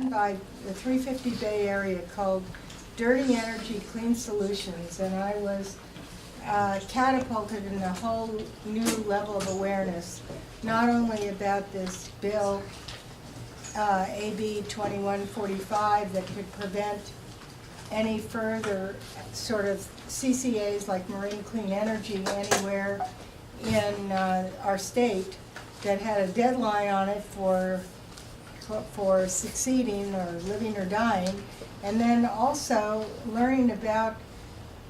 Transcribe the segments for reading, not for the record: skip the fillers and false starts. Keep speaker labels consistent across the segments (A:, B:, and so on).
A: run by the 350 Bay Area called Dirty Energy Clean Solutions, and I was catapulted in a whole new level of awareness, not only about this bill, AB 2145, that could prevent any further sort of CCAs like marine clean energy anywhere in our state, that had a deadline on it for succeeding or living or dying, and then also learning about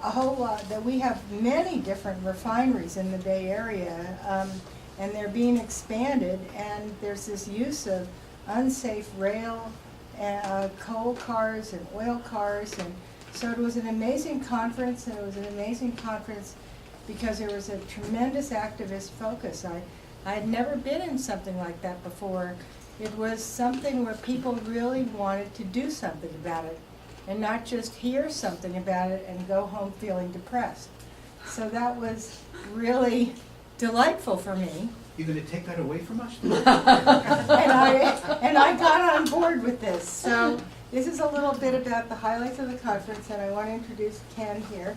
A: a whole lot, that we have many different refineries in the Bay Area, and they're being expanded, and there's this use of unsafe rail, coal cars and oil cars, and so it was an amazing conference, and it was an amazing conference because there was a tremendous activist focus. I had never been in something like that before. It was something where people really wanted to do something about it, and not just hear something about it and go home feeling depressed. So that was really delightful for me.
B: You're going to take that away from us?
A: and I got on board with this. So this is a little bit about the highlights of the conference, and I want to introduce Ken here.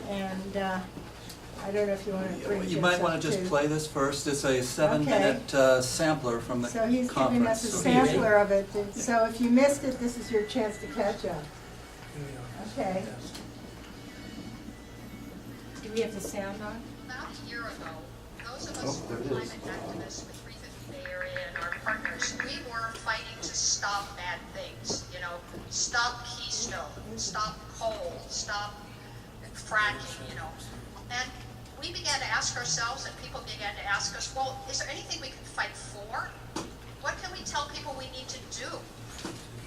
A: And I don't know if you want to bring
C: You might
A: Jess
C: want
A: up
C: to just
A: too.
C: play this first. It's a 7-minute sampler from the
A: So he's
C: conference.
A: giving us a sampler of it. And so if you missed it, this is your chance to catch up. Okay. Do we have the sound on?
D: About a year ago, those of us who were climate activists with 350 Bay Area and our partners, we were fighting to stop bad things. You know, stop Keystone, stop coal, stop fracking, you know. And we began to ask ourselves, and people began to ask us, well, is there anything we can fight for? What can we tell people we need to do?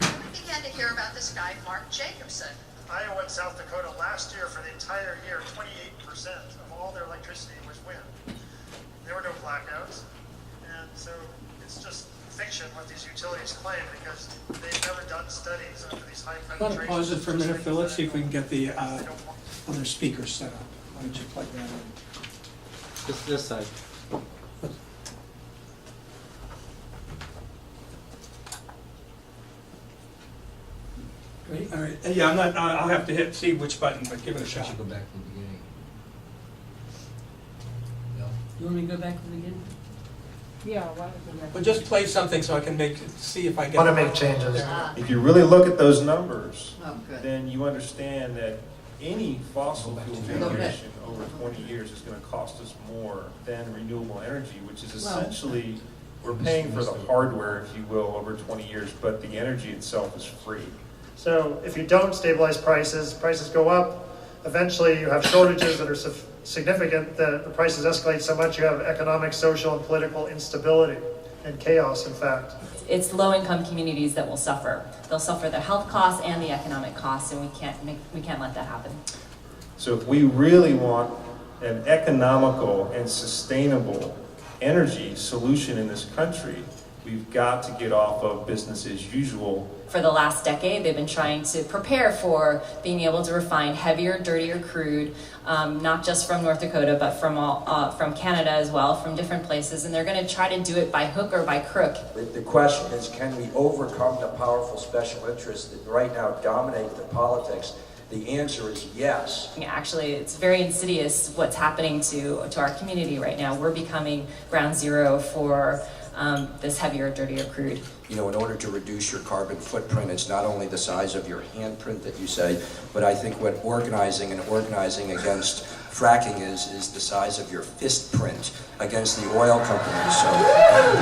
D: And we began to hear about this guy, Mark Jacobson.
E: Iowa and South Dakota last year, for the entire year, 28% of all their electricity was wind. There were no blackouts. And so it's just fiction what these utilities claim, because they've never done studies under these high
F: I'll
E: penetration.
F: pause it for a minute, Phil. Let's see if we can get the other speakers set up. Why don't you plug that in?
G: This side.
F: Great. All right. Yeah, I'm not. I'll have to see which button, but give it a
G: I
F: shot.
G: should go back to the beginning. No.
H: You want me to go back to the beginning?
A: Yeah, why don't we
F: Well, just play something so I can see if I get.
E: Want to make changes.
I: If you really look at those numbers,
H: Oh, good.
I: then you understand that any fossil fuel generation over 20 years is going to cost us more than renewable energy, which is essentially, we're paying for the hardware, if you will, over 20 years, but the energy itself is free.
E: So if you don't stabilize prices, prices go up. Eventually you have shortages that are significant, that the prices escalate so much you have economic, social, and political instability and chaos, in fact.
J: It's low-income communities that will suffer. They'll suffer the health costs and the economic costs, and we can't let that happen.
I: So if we really want an economical and sustainable energy solution in this country, we've got to get off of business as usual.
J: For the last decade, they've been trying to prepare for being able to refine heavier, dirtier crude, not just from North Dakota, but from Canada as well, from different places, and they're going to try to do it by hook or by crook.
K: The question is, can we overcome the powerful special interests that right now dominate the politics? The answer is yes.
J: Actually, it's very insidious what's happening to our community right now. We're becoming ground zero for this heavier, dirtier crude.
K: You know, in order to reduce your carbon footprint, it's not only the size of your handprint that you say, but I think what organizing against fracking is the size of your fist print against the oil companies. So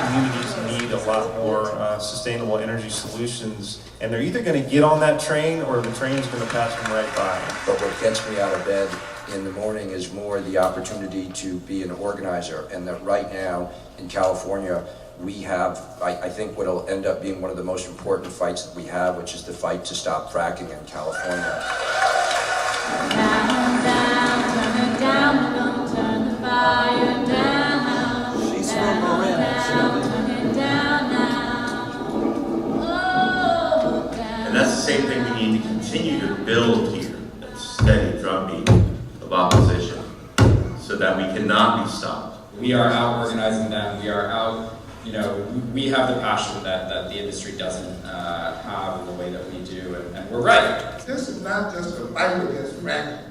I: communities need a lot more sustainable energy solutions, and they're either going to get on that train or the train's going to pass them right by.
K: But what gets me out of bed in the morning is more the opportunity to be an organizer, and that right now in California we have, I think, what will end up being one of the most important fights that we have, which is the fight to stop fracking in California.
C: She's from Marin.
L: And that's the same thing we need to continue to build here, that steady drumbeat of opposition, so that we cannot be stopped.
G: We are out organizing that. We are out you know, we have the passion that the industry doesn't have in the way that we do, and we're right.
H: This is not just a fight against fracking.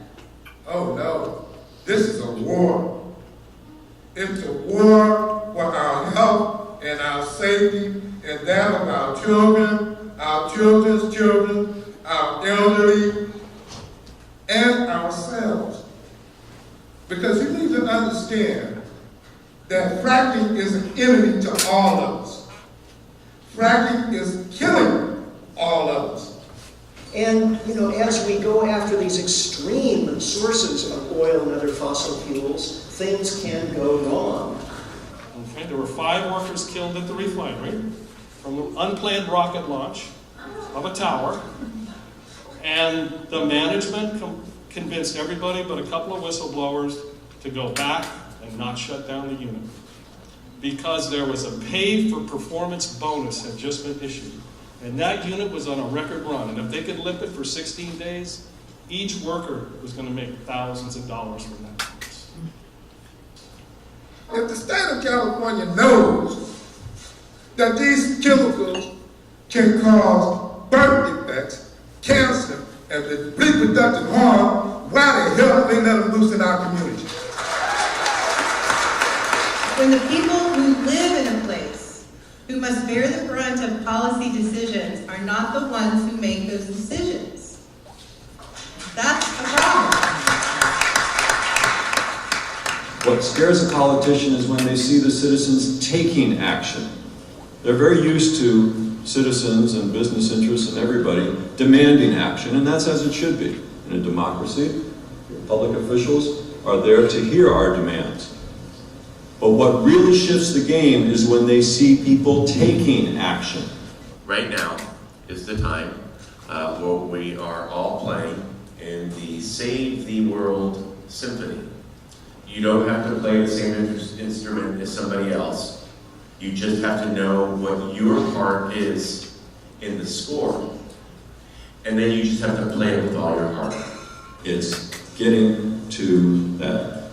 H: Oh no, this is a war. It's a war for our health and our safety and that of our children, our children's children, our elderly, and ourselves. Because you need to understand that fracking is an enemy to all of us. Fracking is killing all of us.
M: And, you know, as we go after these extreme sources of oil and other fossil fuels, things can go wrong.
N: Okay, there were 5 workers killed at the refinery from an unplanned rocket launch of a tower, and the management convinced everybody but a couple of whistleblowers to go back and not shut down the unit because there was a pay-for-performance bonus had just been issued. And that unit was on a record run, and if they could limp it for 16 days, each worker was going to make thousands of dollars from that bonus.
H: If the state of California knows that these chemicals can cause birth defects, cancer, and reproductive harm, why the hell they let them loose in our community?
O: When the people who live in a place, who must bear the brunt of policy decisions, are not the ones who make those decisions. That's a problem.
P: What scares a politician is when they see the citizens taking action. They're very used to citizens and business interests and everybody demanding action, and that's as it should be. In a democracy, public officials are there to hear our demands. But what really shifts the game is when they see people taking action.
L: Right now is the time where we are all playing in the Save the World Symphony. You don't have to play the same instrument as somebody else. You just have to know what your part is in the score. And then you just have to play it with all your heart.
P: It's getting to that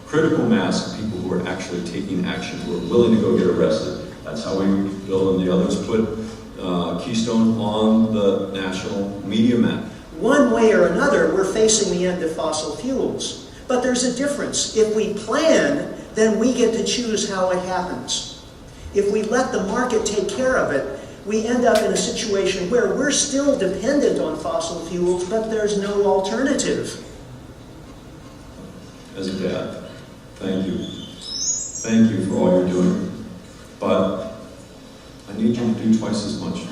P: critical mass of people who are actually taking action, who are willing to go get arrested. That's how we, Bill and the others, put Keystone on the national media map.
M: One way or another, we're facing the end of fossil fuels. But there's a difference. If we plan, then we get to choose how it happens. If we let the market take care of it, we end up in a situation where we're still dependent on fossil fuels, but there's no alternative.
P: As a dad, thank you. Thank you for all you're doing. But I need you to do twice as much.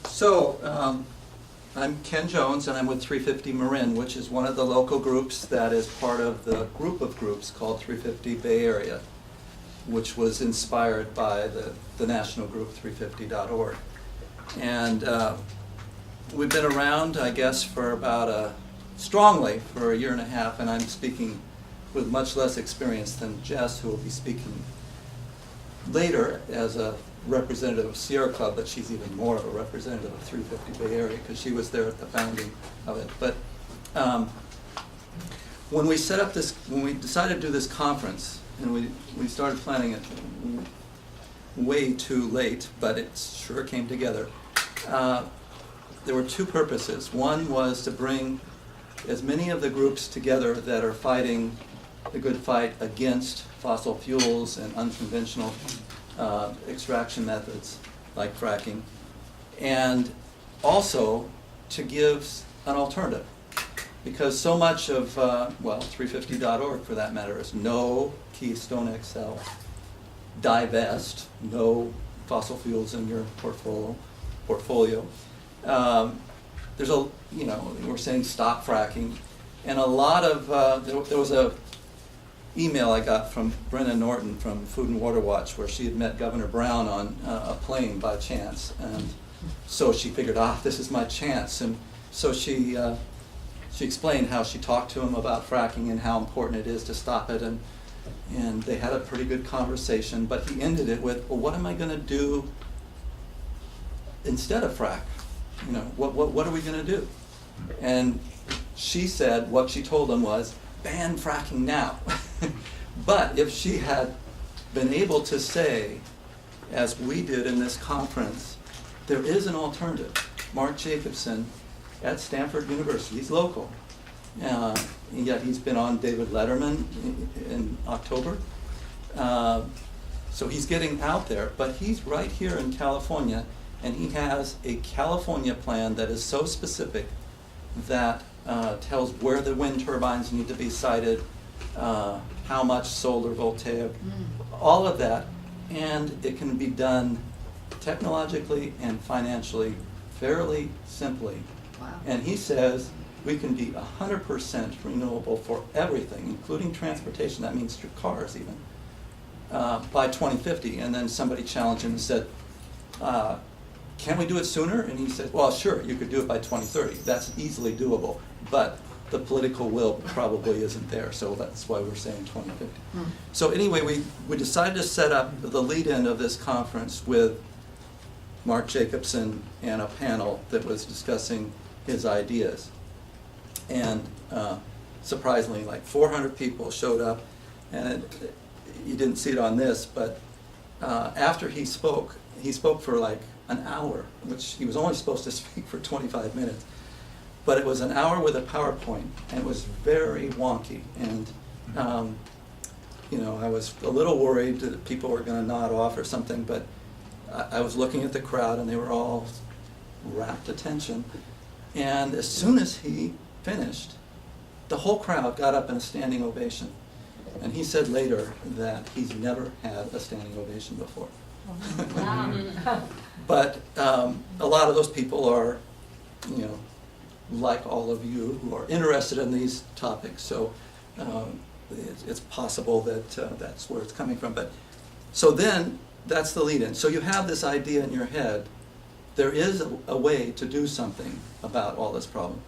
C: So, I'm Ken Jones, and I'm with 350 Marin, which is one of the local groups that is part of the group of groups called 350 Bay Area, which was inspired by the national group 350.org. And we've been around, I guess, for about strongly for a year and a half, and I'm speaking with much less experience than Jess, who will be speaking later as a representative of Sierra Club, but she's even more of a representative of 350 Bay Area because she was there at the founding of it. But when we set up this, when we decided to do this conference, and we started planning it way too late, but it sure came together. There were two purposes. One was to bring as many of the groups together that are fighting the good fight against fossil fuels and unconventional extraction methods like fracking, and also to give an alternative. Because so much of, 350.org for that matter, is no Keystone XL, divest, no fossil fuels in your portfolio, portfolio. There's a, you know, we're saying stop fracking, and a lot of, there was a email I got from Brenna Norton from Food and Water Watch where she had met Governor Brown on a plane by chance, and so she figured, this is my chance, and so she explained how she talked to him about fracking and how important it is to stop it, and they had a pretty good conversation, but he ended it with, well, what am I going to do instead of frack? You know, what are we going to do? And she said what she told him was, ban fracking now. But if she had been able to say, as we did in this conference, there is an alternative. Mark Jacobson at Stanford University, he's local, and yet he's been on David Letterman in October. So he's getting out there, but he's right here in California, and he has a California plan that is so specific that tells where the wind turbines need to be sited, how much solar voltaic, all of that, and it can be done technologically and financially fairly simply.
Q: Wow.
C: And he says we can be 100% renewable for everything, including transportation. That means through cars even, by 2050. And then somebody challenged him and said, can we do it sooner? And he said, well, sure, you could do it by 2030. That's easily doable, but the political will probably isn't there, so that's why we're saying 2050. So anyway, we decided to set up the lead-in of this conference with Mark Jacobson and a panel that was discussing his ideas. And surprisingly, like 400 people showed up, and you didn't see it on this, but after he spoke for like an hour, which he was only supposed to speak for 25 minutes. But it was an hour with a PowerPoint, and it was very wonky. And, you know, I was a little worried that people were going to nod off or something, but I was looking at the crowd, and they were all rapt attention. And as soon as he finished, the whole crowd got up in a standing ovation. And he said later that he's never had a standing ovation before. But a lot of those people are, you know, like all of you who are interested in these topics. So it's possible that that's where it's coming from. But so then that's the lead-in. So you have this idea in your head. There is a way to do something about all this problem.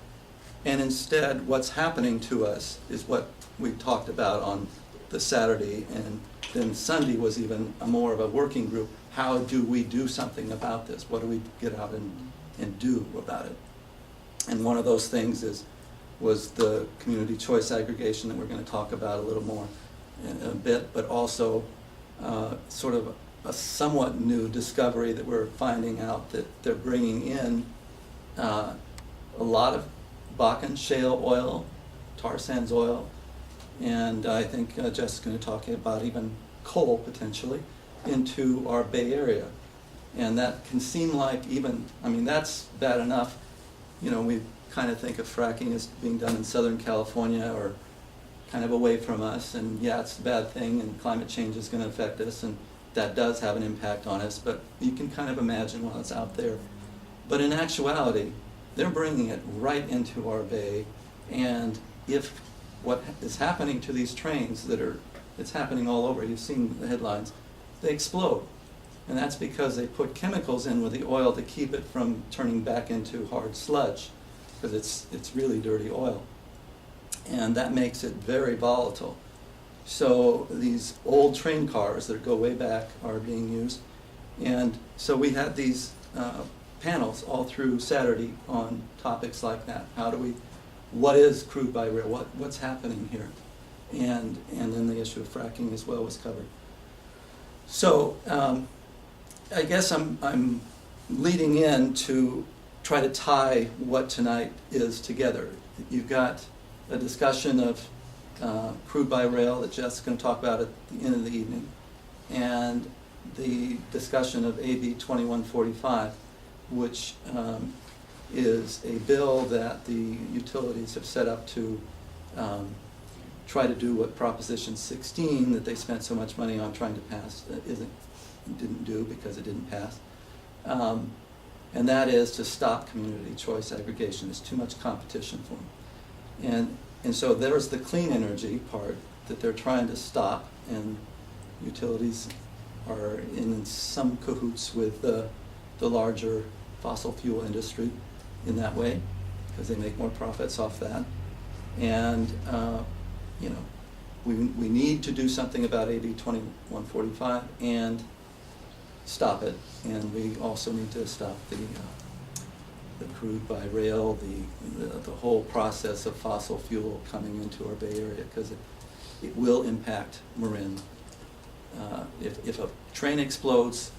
C: And instead, what's happening to us is what we talked about on the Saturday, and then Sunday was even more of a working group. How do we do something about this? What do we get out and do about it? And one of those things was the community choice aggregation that we're going to talk about a little more in a bit, but also sort of a somewhat new discovery that we're finding out that they're bringing in a lot of Bakken shale oil, tar sands oil, and I think Jess is going to talk about even coal potentially into our Bay Area. And that can seem like even, I mean, that's bad enough. You know, we kind of think of fracking as being done in Southern California or kind of away from us, and yeah, it's a bad thing, and climate change is going to affect us, and that does have an impact on us, but you can kind of imagine while it's out there. But in actuality, they're bringing it right into our bay, and if what is happening to these trains it's happening all over, you've seen the headlines, they explode. And that's because they put chemicals in with the oil to keep it from turning back into hard sludge, because it's really dirty oil. And that makes it very volatile. So these old train cars that go way back are being used. And so we had these panels all through Saturday on topics like that. What is crude by rail? What's happening here? And then the issue of fracking as well was covered. So I guess I'm leading in to try to tie what tonight is together. You've got a discussion of crude by rail that Jess is going to talk about at the end of the evening, and the discussion of AB 2145, which is a bill that the utilities have set up to try to do what Proposition 16 that they spent so much money on trying to pass didn't do because it didn't pass. and that is to stop community choice aggregation. There's too much competition for them. And so there's the clean energy part that they're trying to stop, and utilities are in some cahoots with the larger fossil fuel industry in that way, because they make more profits off that. And you know, we need to do something about AB 2145 and stop it. And we also need to stop the crude by rail, the whole process of fossil fuel coming into our Bay Area, because it will impact Marin. If a train explodes,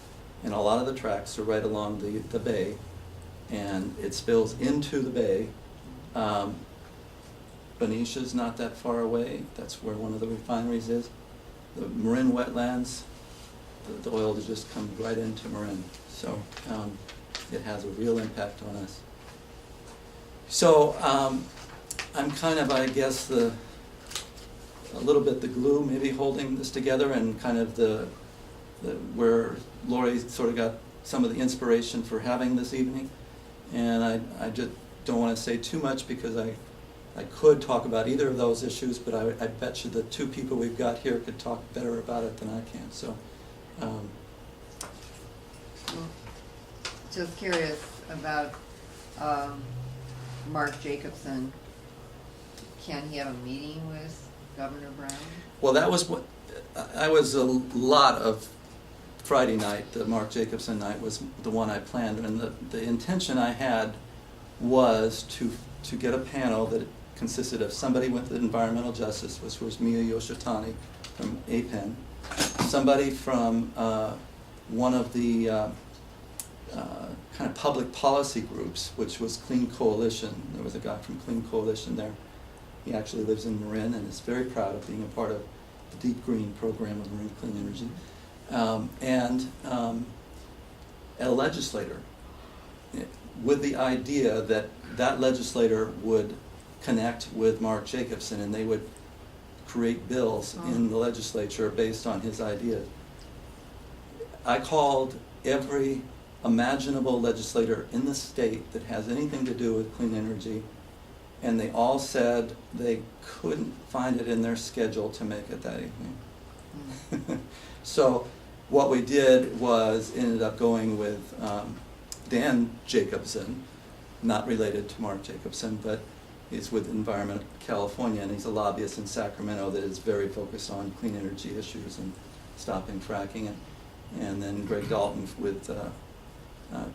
C: and a lot of the tracks are right along the bay, and it spills into the bay, Benicia's not that far away. That's where one of the refineries is. The Marin wetlands, the oil just comes right into Marin. So it has a real impact on us. So I'm kind of, I guess, a little bit the glue maybe holding this together, and kind of the where Lori sort of got some of the inspiration for having this evening. And I just don't want to say too much, because I could talk about either of those issues, but I bet you the two people we've got here could talk better about it than I can. So,
Q: just curious about Mark Jacobson. Can he have a meeting with Governor Brown?
C: well, that was what I was a lot of Friday night. The Mark Jacobson night was the one I planned, and the intention I had was to get a panel that consisted of somebody with environmental justice, which was Mia Yoshitani from APEN, somebody from one of the kind of public policy groups, which was Clean Coalition. There was a guy from Clean Coalition there. He actually lives in Marin and is very proud of being a part of the Deep Green program of Marin Clean Energy. And a legislator, with the idea that that legislator would connect with Mark Jacobson, and they would create bills in the legislature based on his ideas. I called every imaginable legislator in the state that has anything to do with clean energy, and they all said they couldn't find it in their schedule to make it that evening. So what we did was ended up going with Dan Jacobson, not related to Mark Jacobson, but he's with Environment California, and he's a lobbyist in Sacramento that is very focused on clean energy issues and stopping fracking. And then Greg Dalton with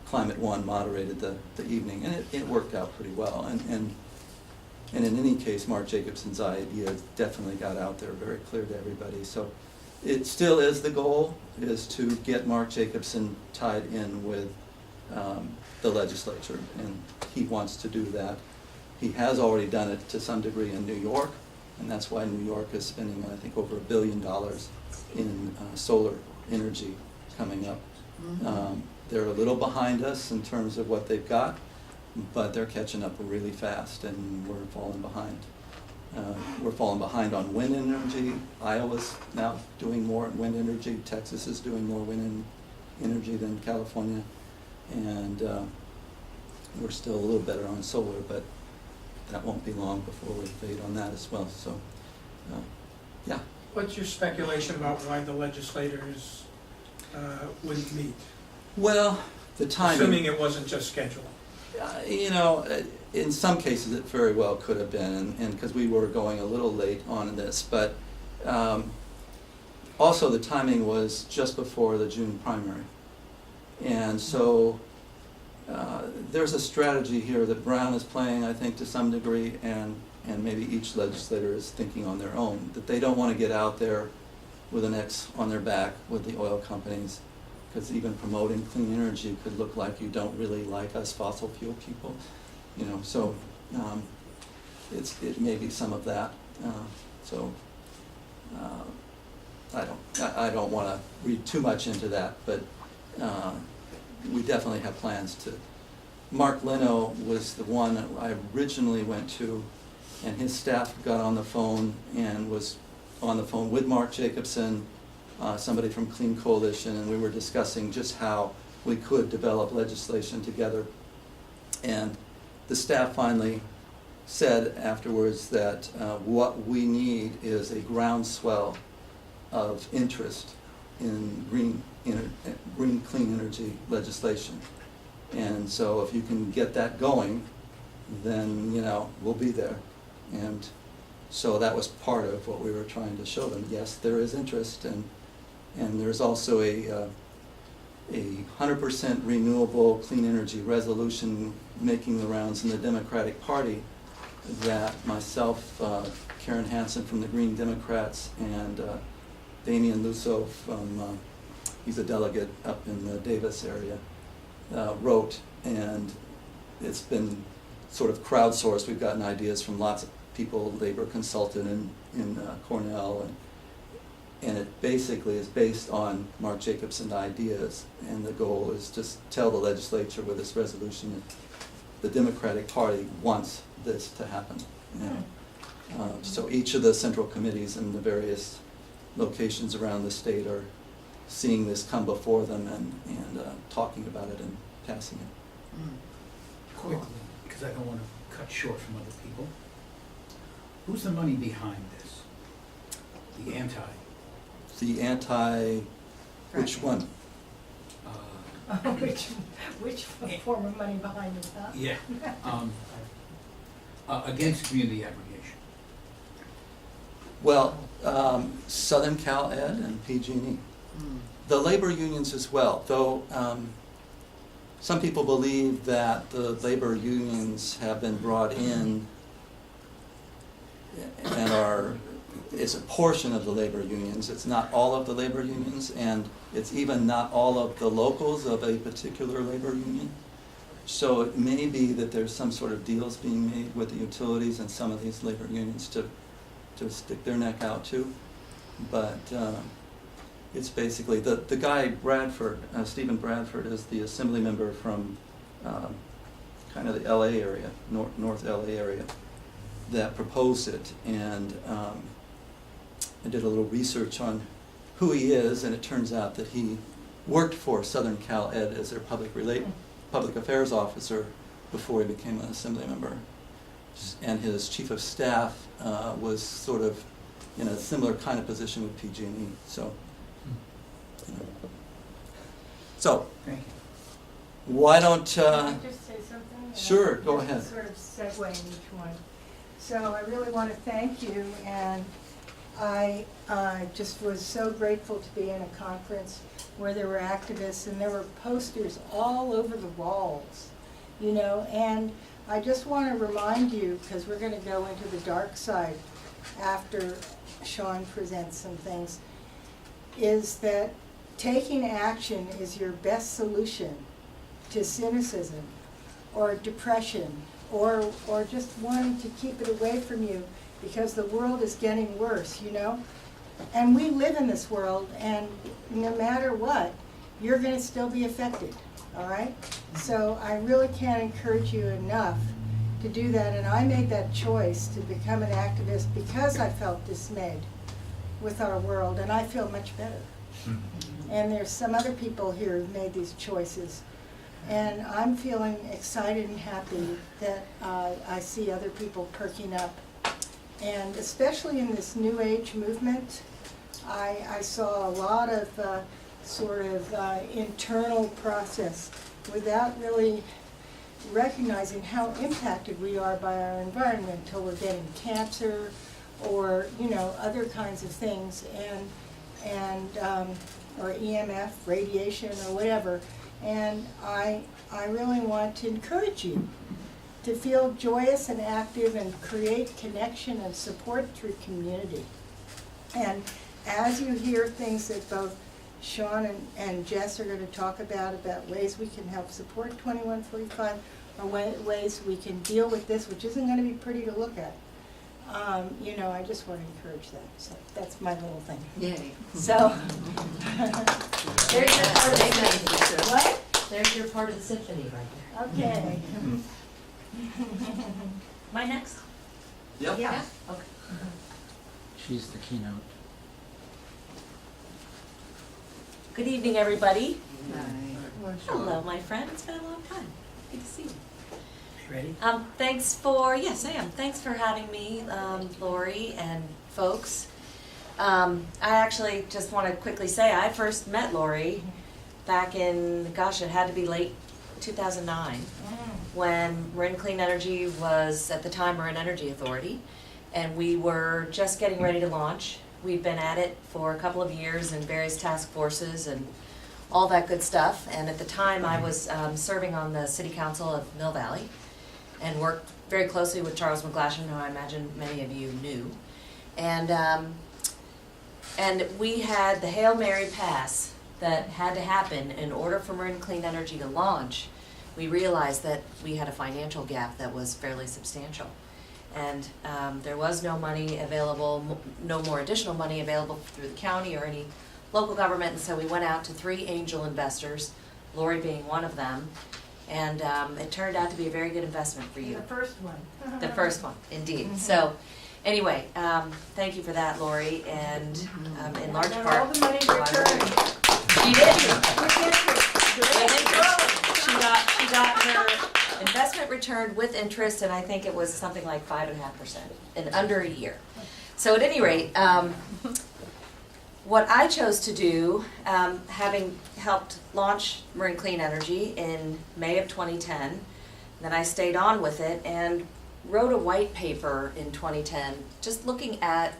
C: Climate One moderated the evening, and it worked out pretty well. And in any case, Mark Jacobson's idea definitely got out there very clear to everybody. So it still is the goal, is to get Mark Jacobson tied in with the legislature, and he wants to do that. He has already done it to some degree in New York, and that's why New York is spending, I think, over $1 billion in solar energy coming up. They're a little behind us in terms of what they've got, but they're catching up really fast, and we're falling behind. We're falling behind on wind energy. Iowa's now doing more wind energy. Texas is doing more wind energy than California. And we're still a little better on solar, but that won't be long before we fade on that as well. So, yeah.
F: What's your speculation about why the legislators wouldn't meet?
C: Well, the timing.
F: Assuming it wasn't just scheduled.
C: You know, in some cases it very well could have been, and because we were going a little late on this, but also the timing was just before the June primary. And so there's a strategy here that Brown is playing, I think, to some degree, and maybe each legislator is thinking on their own, that they don't want to get out there with an X on their back with the oil companies, because even promoting clean energy could look like you don't really like us fossil fuel people, you know. So it may be some of that. I don't want to read too much into that, but we definitely have plans to. Mark Leno was the one that I originally went to, and his staff got on the phone and was on the phone with Mark Jacobson, somebody from Clean Coalition, and we were discussing just how we could develop legislation together. And the staff finally said afterwards that what we need is a groundswell of interest in green clean energy legislation. And so if you can get that going, then, you know, we'll be there. And so that was part of what we were trying to show them. Yes, there is interest, and there's also a 100% renewable clean energy resolution making the rounds in the Democratic Party that myself, Karen Hansen from the Green Democrats, and Damian Lusso from, he's a delegate up in the Davis area, wrote, and it's been sort of crowdsourced. We've gotten ideas from lots of people, labor consultant in Cornell, and it basically is based on Mark Jacobson ideas, and the goal is just tell the legislature with this resolution that the Democratic Party wants this to happen. So each of the central committees in the various locations around the state are seeing this come before them and talking about it and passing it.
B: Quickly, because I don't want to cut short from other people. Who's the money behind this? The anti?
C: The anti, which one?
A: Which form of money behind it, huh?
B: Yeah. Against community aggregation.
C: Well, Southern Cal Ed and PG&E. The labor unions as well, though some people believe that the labor unions have been brought in and it's a portion of the labor unions. It's not all of the labor unions, and it's even not all of the locals of a particular labor union. So it may be that there's some sort of deals being made with the utilities and some of these labor unions to stick their neck out too. But it's basically, the guy Bradford, Stephen Bradford, is the assembly member from kind of the LA area, North LA area, that proposed it. And I did a little research on who he is, and it turns out that he worked for Southern Cal Ed as their public affairs officer before he became an assembly member. And his chief of staff was sort of in a similar kind of position with PG&E. So, you know. So, why don't...
A: Can I just say something?
C: Sure, go ahead.
A: Sort of segue in each one. So I really want to thank you, and I just was so grateful to be in a conference where there were activists and there were posters all over the walls, you know, and I just want to remind you, because we're going to go into the dark side after Sean presents some things, is that taking action is your best solution to cynicism or depression or just wanting to keep it away from you because the world is getting worse, you know? And we live in this world, and no matter what, you're going to still be affected, all right? So I really can't encourage you enough to do that, and I made that choice to become an activist because I felt dismayed with our world, and I feel much better. And there's some other people here who've made these choices, and I'm feeling excited and happy that I see other people perking up. And especially in this New Age movement, I saw a lot of internal process without really recognizing how impacted we are by our environment until we're getting cancer or, you know, other kinds of things, or EMF, radiation, or whatever. And I really want to encourage you to feel joyous and active and create connection and support through community. And as you hear things that both Sean and Jess are going to talk about ways we can help support 2145, or ways we can deal with this, which isn't going to be pretty to look at, you know, I just want to encourage that. So that's my little thing.
Q: Yay.
A: So, there's your part of the
Q: symphony.
A: What?
Q: There's your part of the symphony right there.
A: Okay.
J: My next?
C: Yep.
J: Yeah. Okay.
R: She's the keynote.
J: Good evening, everybody.
S: Hello, my friend. It's been a long time. Good to see you.
R: Ready?
S: Thanks for, yes, I am. Thanks for having me, Lori and folks. I actually just want to quickly say I first met Lori back in, gosh, it had to be late 2009 when Marin Clean Energy was, at the time, Marin Energy Authority, and we were just getting ready to launch. We'd been at it for a couple of years in various task forces and all that good stuff, and at the time I was serving on the City Council of Mill Valley and worked very closely with Charles McGlashan, who I imagine many of you knew. And we had the Hail Mary pass that had to happen in order for Marin Clean Energy to launch. We realized that we had a financial gap that was fairly substantial. And there was no money available, no more additional money available through the county or any local government, and so we went out to 3 angel investors, Lori being one of them, and it turned out to be a very good investment for you.
A: The first one.
S: The first one, indeed. So, anyway, thank you for that, Lori, and in large
A: And
S: part,
A: all the money returned.
S: she did.
A: With interest.
S: She got her investment returned with interest, and I think it was something like 5.5% in under a year. So at any rate, what I chose to do, having helped launch Marin Clean Energy in May of 2010, then I stayed on with it and wrote a white paper in 2010, just looking at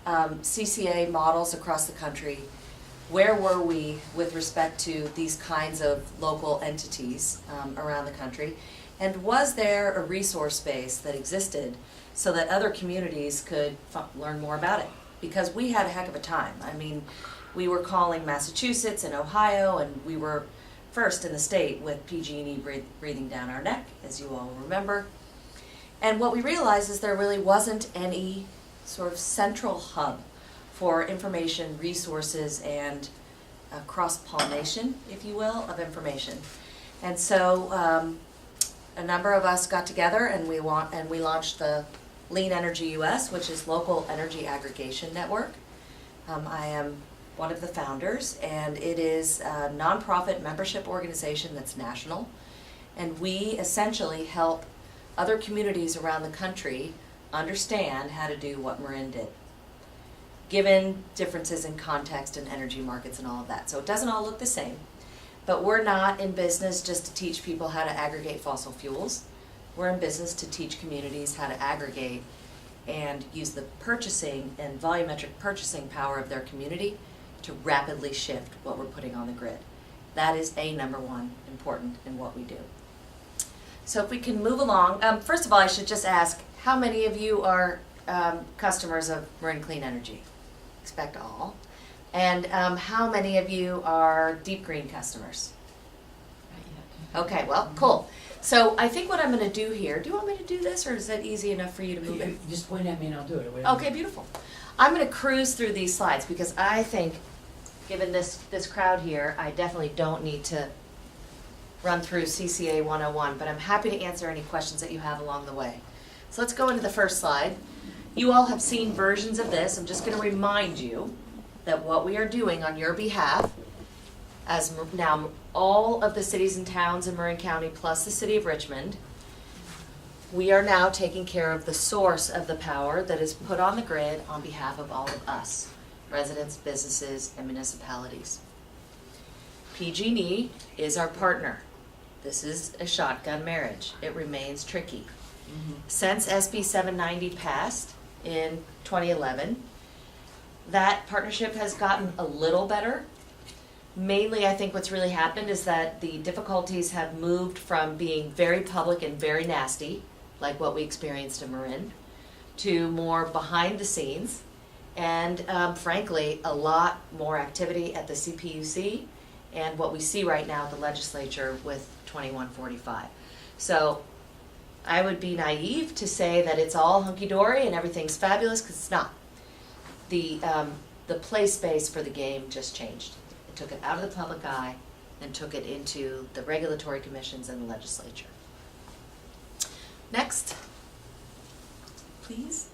S: CCA models across the country. Where were we with respect to these kinds of local entities around the country? And was there a resource base that existed so that other communities could learn more about it? Because we had a heck of a time. I mean, we were calling Massachusetts and Ohio, and we were first in the state with PG&E breathing down our neck, as you all remember. And what we realized is there really wasn't any sort of central hub for information, resources, and cross-pollination, if you will, of information. And so a number of us got together and we launched the Lean Energy US, which is Local Energy Aggregation Network. I am one of the founders, and it is a nonprofit membership organization that's national. And we essentially help other communities around the country understand how to do what Marin did, given differences in context and energy markets and all of that. So it doesn't all look the same, but we're not in business just to teach people how to aggregate fossil fuels. We're in business to teach communities how to aggregate and use the purchasing and volumetric purchasing power of their community to rapidly shift what we're putting on the grid. That is number one important in what we do. So if we can move along, first of all, I should just ask, how many of you are customers of Marin Clean Energy? Expect all. And how many of you are Deep Green customers? Okay, well, cool. So I think what I'm going to do here, do you want me to do this, or is that easy enough for you to move in?
R: Just point at me and I'll do it.
S: Okay, beautiful. I'm going to cruise through these slides because I think, given this crowd here, I definitely don't need to run through CCA 101, but I'm happy to answer any questions that you have along the way. So let's go into the first slide. You all have seen versions of this. I'm just going to remind you that what we are doing on your behalf, as now all of the cities and towns in Marin County plus the city of Richmond, we are now taking care of the source of the power that is put on the grid on behalf of all of us, residents, businesses, and municipalities. PG&E is our partner. This is a shotgun marriage. It remains tricky. Since SB 790 passed in 2011, that partnership has gotten a little better. Mainly, I think what's really happened is that the difficulties have moved from being very public and very nasty, like what we experienced in Marin, to more behind the scenes, and frankly, a lot more activity at the CPUC and what we see right now at the legislature with 2145. So I would be naive to say that it's all hunky-dory and everything's fabulous, because it's not. The play space for the game just changed. It took it out of the public eye and took it into the regulatory commissions and the legislature. Next, please.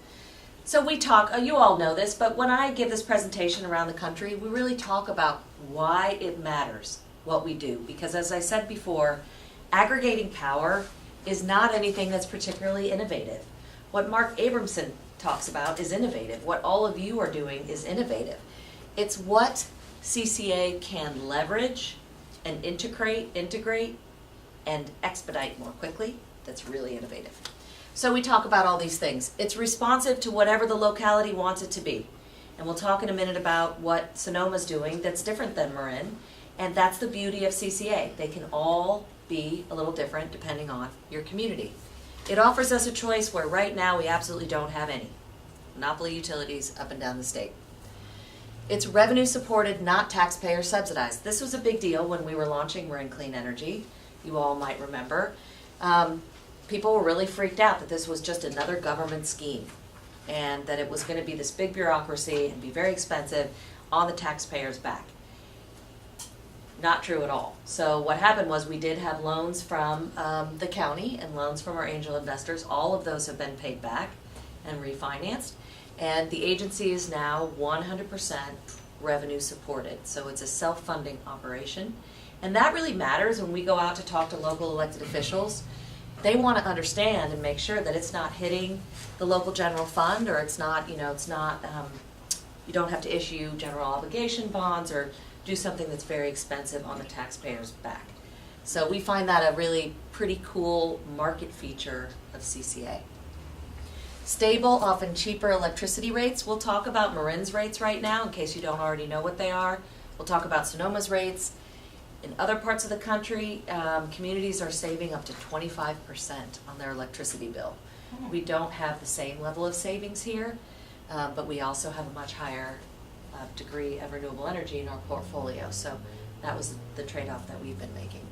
S: So we talk, you all know this, but when I give this presentation around the country, we really talk about why it matters what we do. Because as I said before, aggregating power is not anything that's particularly innovative. What Mark Abramson talks about is innovative. What all of you are doing is innovative. It's what CCA can leverage and integrate and expedite more quickly that's really innovative. So we talk about all these things. It's responsive to whatever the locality wants it to be. And we'll talk in a minute about what Sonoma's doing that's different than Marin. And that's the beauty of CCA. They can all be a little different depending on your community. It offers us a choice where right now we absolutely don't have any. Monopoly utilities up and down the state. It's revenue supported, not taxpayer subsidized. This was a big deal when we were launching Marin Clean Energy. You all might remember. People were really freaked out that this was just another government scheme and that it was going to be this big bureaucracy and be very expensive on the taxpayer's back. Not true at all. So what happened was we did have loans from the county and loans from our angel investors. All of those have been paid back and refinanced. And the agency is now 100% revenue supported. So it's a self-funding operation. And that really matters when we go out to talk to local elected officials. They want to understand and make sure that it's not hitting the local general fund, or it's not, you don't have to issue general obligation bonds or do something that's very expensive on the taxpayer's back. So we find that a really pretty cool market feature of CCA. Stable, often cheaper electricity rates. We'll talk about Marin's rates right now in case you don't already know what they are. We'll talk about Sonoma's rates. In other parts of the country, communities are saving up to 25% on their electricity bill. We don't have the same level of savings here, but we also have a much higher degree of renewable energy in our portfolio. So that was the trade-off that we've been making.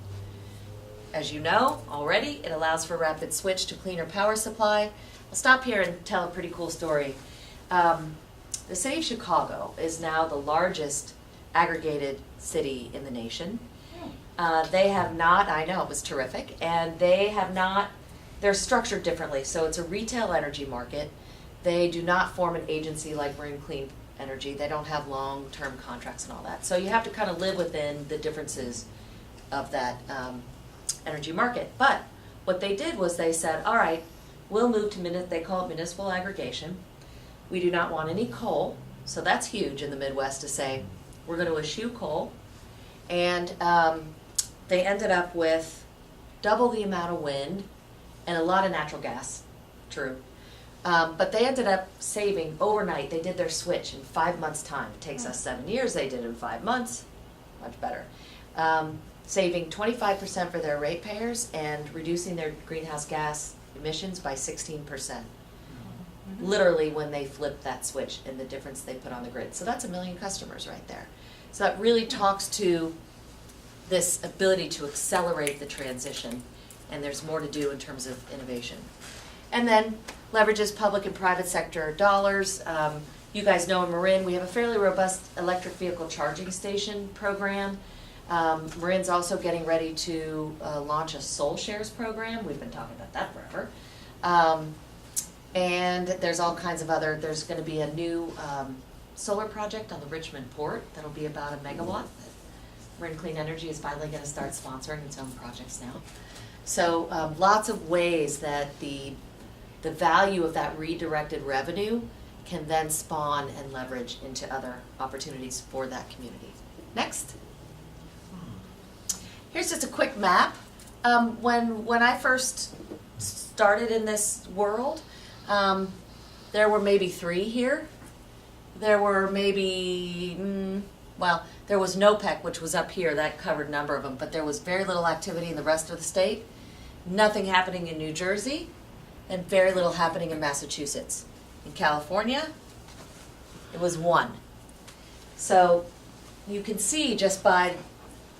S: As you know already, it allows for rapid switch to cleaner power supply. I'll stop here and tell a pretty cool story. The city of Chicago is now the largest aggregated city in the nation. They have not, I know, it was terrific, and they have not, they're structured differently. So it's a retail energy market. They do not form an agency like Marin Clean Energy. They don't have long-term contracts and all that. So you have to kind of live within the differences of that energy market. But what they did was they said, all right, we'll move to, they call it municipal aggregation. We do not want any coal. So that's huge in the Midwest to say, we're going to eschew coal. And they ended up with double the amount of wind and a lot of natural gas, true. But they ended up saving overnight. They did their switch in 5 months' time. It takes us 7 years. They did it in 5 months. Much better. Saving 25% for their ratepayers and reducing their greenhouse gas emissions by 16%. Literally when they flipped that switch and the difference they put on the grid. So that's 1 million customers right there. So that really talks to this ability to accelerate the transition, and there's more to do in terms of innovation. And then leverages public and private sector dollars. You guys know in Marin we have a fairly robust electric vehicle charging station program. Marin's also getting ready to launch a Soul Shares program. We've been talking about that forever. And there's all kinds of other, there's going to be a new solar project on the Richmond port that'll be about 1 megawatt. Marin Clean Energy is finally going to start sponsoring its own projects now. So lots of ways that the value of that redirected revenue can then spawn and leverage into other opportunities for that community. Next. Here's just a quick map. When I first started in this world, there were maybe 3 here. There were maybe, there was NOPEC, which was up here. That covered a number of them, but there was very little activity in the rest of the state. Nothing happening in New Jersey, and very little happening in Massachusetts. In California, it was 1. So you can see just by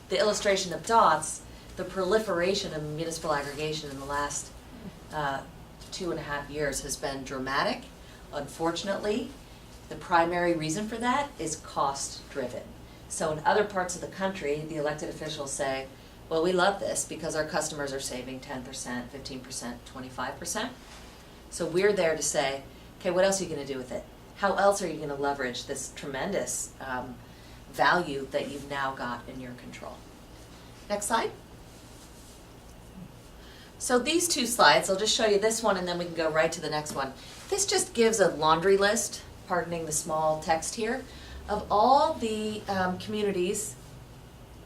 S: the illustration of dots, the proliferation of municipal aggregation in the last 2.5 years has been dramatic. Unfortunately, the primary reason for that is cost-driven. So in other parts of the country, the elected officials say, well, we love this because our customers are saving 10%, 15%, 25%. So we're there to say, okay, what else are you going to do with it? How else are you going to leverage this tremendous value that you've now got in your control? Next slide. So these two slides, I'll just show you this one and then we can go right to the next one. This just gives a laundry list, pardoning the small text here, of all the communities,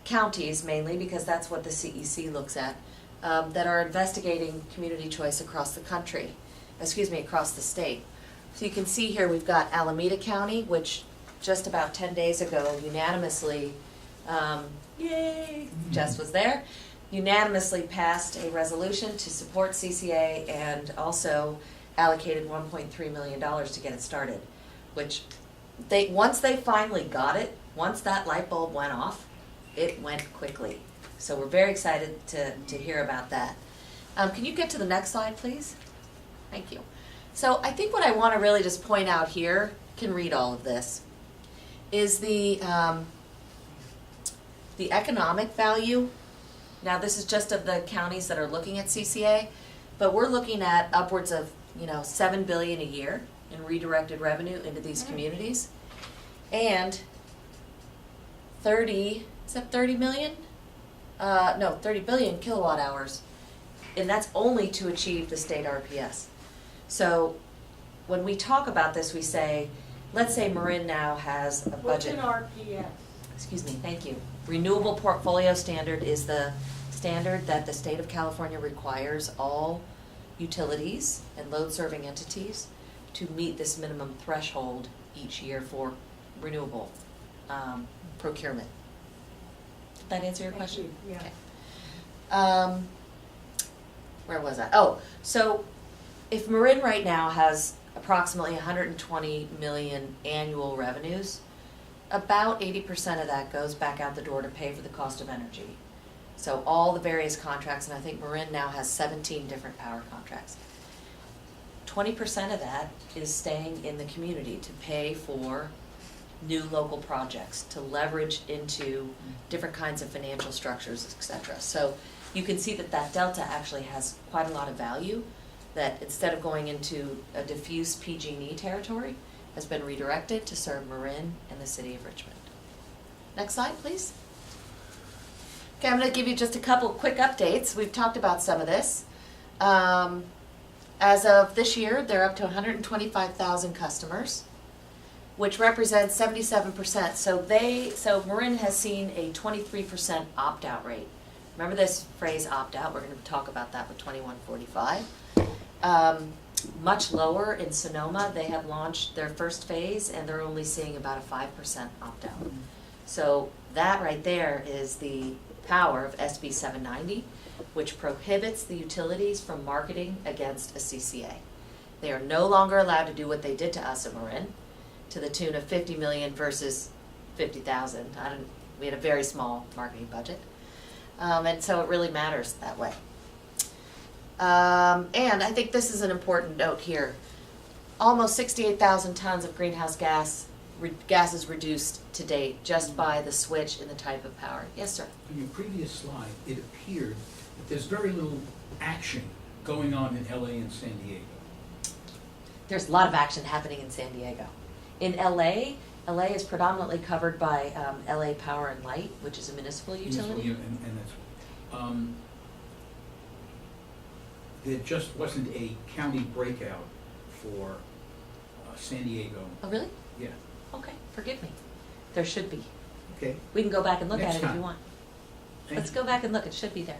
S: counties mainly, because that's what the CEC looks at, that are investigating community choice across the country, across the state. So you can see here we've got Alameda County, which just about 10 days ago unanimously, yay, Jess was there, unanimously passed a resolution to support CCA and also allocated $1.3 million to get it started, which once they finally got it, once that light bulb went off, it went quickly. So we're very excited to hear about that. Can you get to the next slide, please? Thank you. So I think what I want to really just point out here, can read all of this, is the economic value. Now this is just of the counties that are looking at CCA, but we're looking at upwards of $7 billion a year in redirected revenue into these communities, and 30 million? No, 30 billion kilowatt hours, and that's only to achieve the state RPS. So when we talk about this, we say, let's say Marin now has a budget.
A: What's an RPS?
S: Excuse me, thank you. Renewable Portfolio Standard is the standard that the state of California requires all utilities and load-serving entities to meet this minimum threshold each year for renewable procurement. Did that answer your question?
A: Yeah.
S: Okay. Where was I? Oh, so if Marin right now has approximately 120 million annual revenues, about 80% of that goes back out the door to pay for the cost of energy. So all the various contracts, and I think Marin now has 17 different power contracts. 20% of that is staying in the community to pay for new local projects, to leverage into different kinds of financial structures, etc. So you can see that that delta actually has quite a lot of value, that instead of going into a diffuse PG&E territory, has been redirected to serve Marin and the city of Richmond. Next slide, please. Okay, I'm going to give you just a couple quick updates. We've talked about some of this. As of this year, they're up to 125,000 customers, which represents 77%. So Marin has seen a 23% opt-out rate. Remember this phrase opt-out, we're going to talk about that with 2145. Much lower in Sonoma, they have launched their first phase and they're only seeing about a 5% opt-out. So that right there is the power of SB 790, which prohibits the utilities from marketing against a CCA. They are no longer allowed to do what they did to us at Marin, to the tune of 50 million versus 50,000. We had a very small marketing budget. And so it really matters that way. And I think this is an important note here. Almost 68,000 tons of greenhouse gas is reduced to date just by the switch in the type of power. Yes, sir?
B: On your previous slide, it appeared that there's very little action going on in LA and San Diego.
S: There's a lot of action happening in San Diego. In LA is predominantly covered by LA Power and Light, which is a municipal utility.
B: And that's, there just wasn't a county breakout for San Diego.
S: Oh, really?
B: Yeah.
S: Okay, forgive me. There should be.
B: Okay.
S: We can go back and look
B: Next
S: at it if
B: time.
S: you want.
B: Thank
S: Let's
B: you.
S: go back and look. It should be there.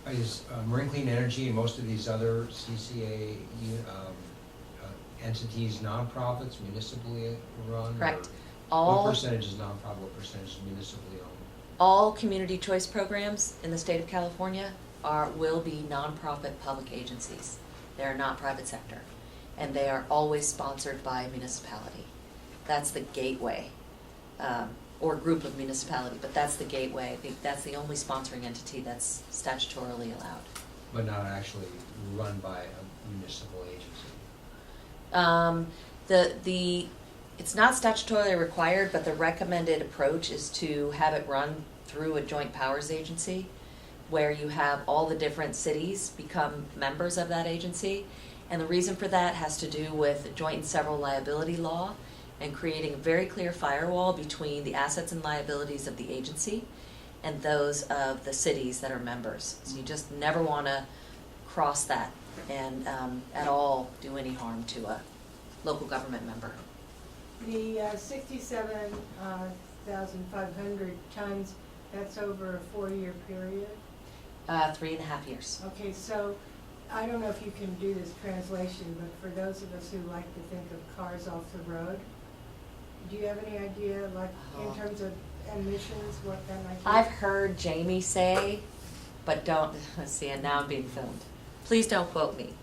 T: Is Marin Clean Energy and most of these other CCA entities nonprofits, municipally run?
S: Correct.
T: What percentage is nonprofit, what percentage is municipally owned?
S: All community choice programs in the state of California will be nonprofit public agencies. They are not private sector. And they are always sponsored by a municipality. That's the gateway, or group of municipality, but that's the gateway. I think that's the only sponsoring entity that's statutorily allowed.
T: But not actually run by a municipal agency?
S: It's not statutorily required, but the recommended approach is to have it run through a joint powers agency, where you have all the different cities become members of that agency. And the reason for that has to do with joint and several liability law and creating a very clear firewall between the assets and liabilities of the agency and those of the cities that are members. So you just never want to cross that and at all do any harm to a local government member.
A: The 67,500 tons, that's over a 4-year period?
S: 3.5 years.
A: Okay, so I don't know if you can do this translation, but for those of us who like to think of cars off the road, do you have any idea, like, in terms of emissions, what that might be?
S: I've heard Jamie say, but don't, see, and now I'm being filmed. Please don't quote me.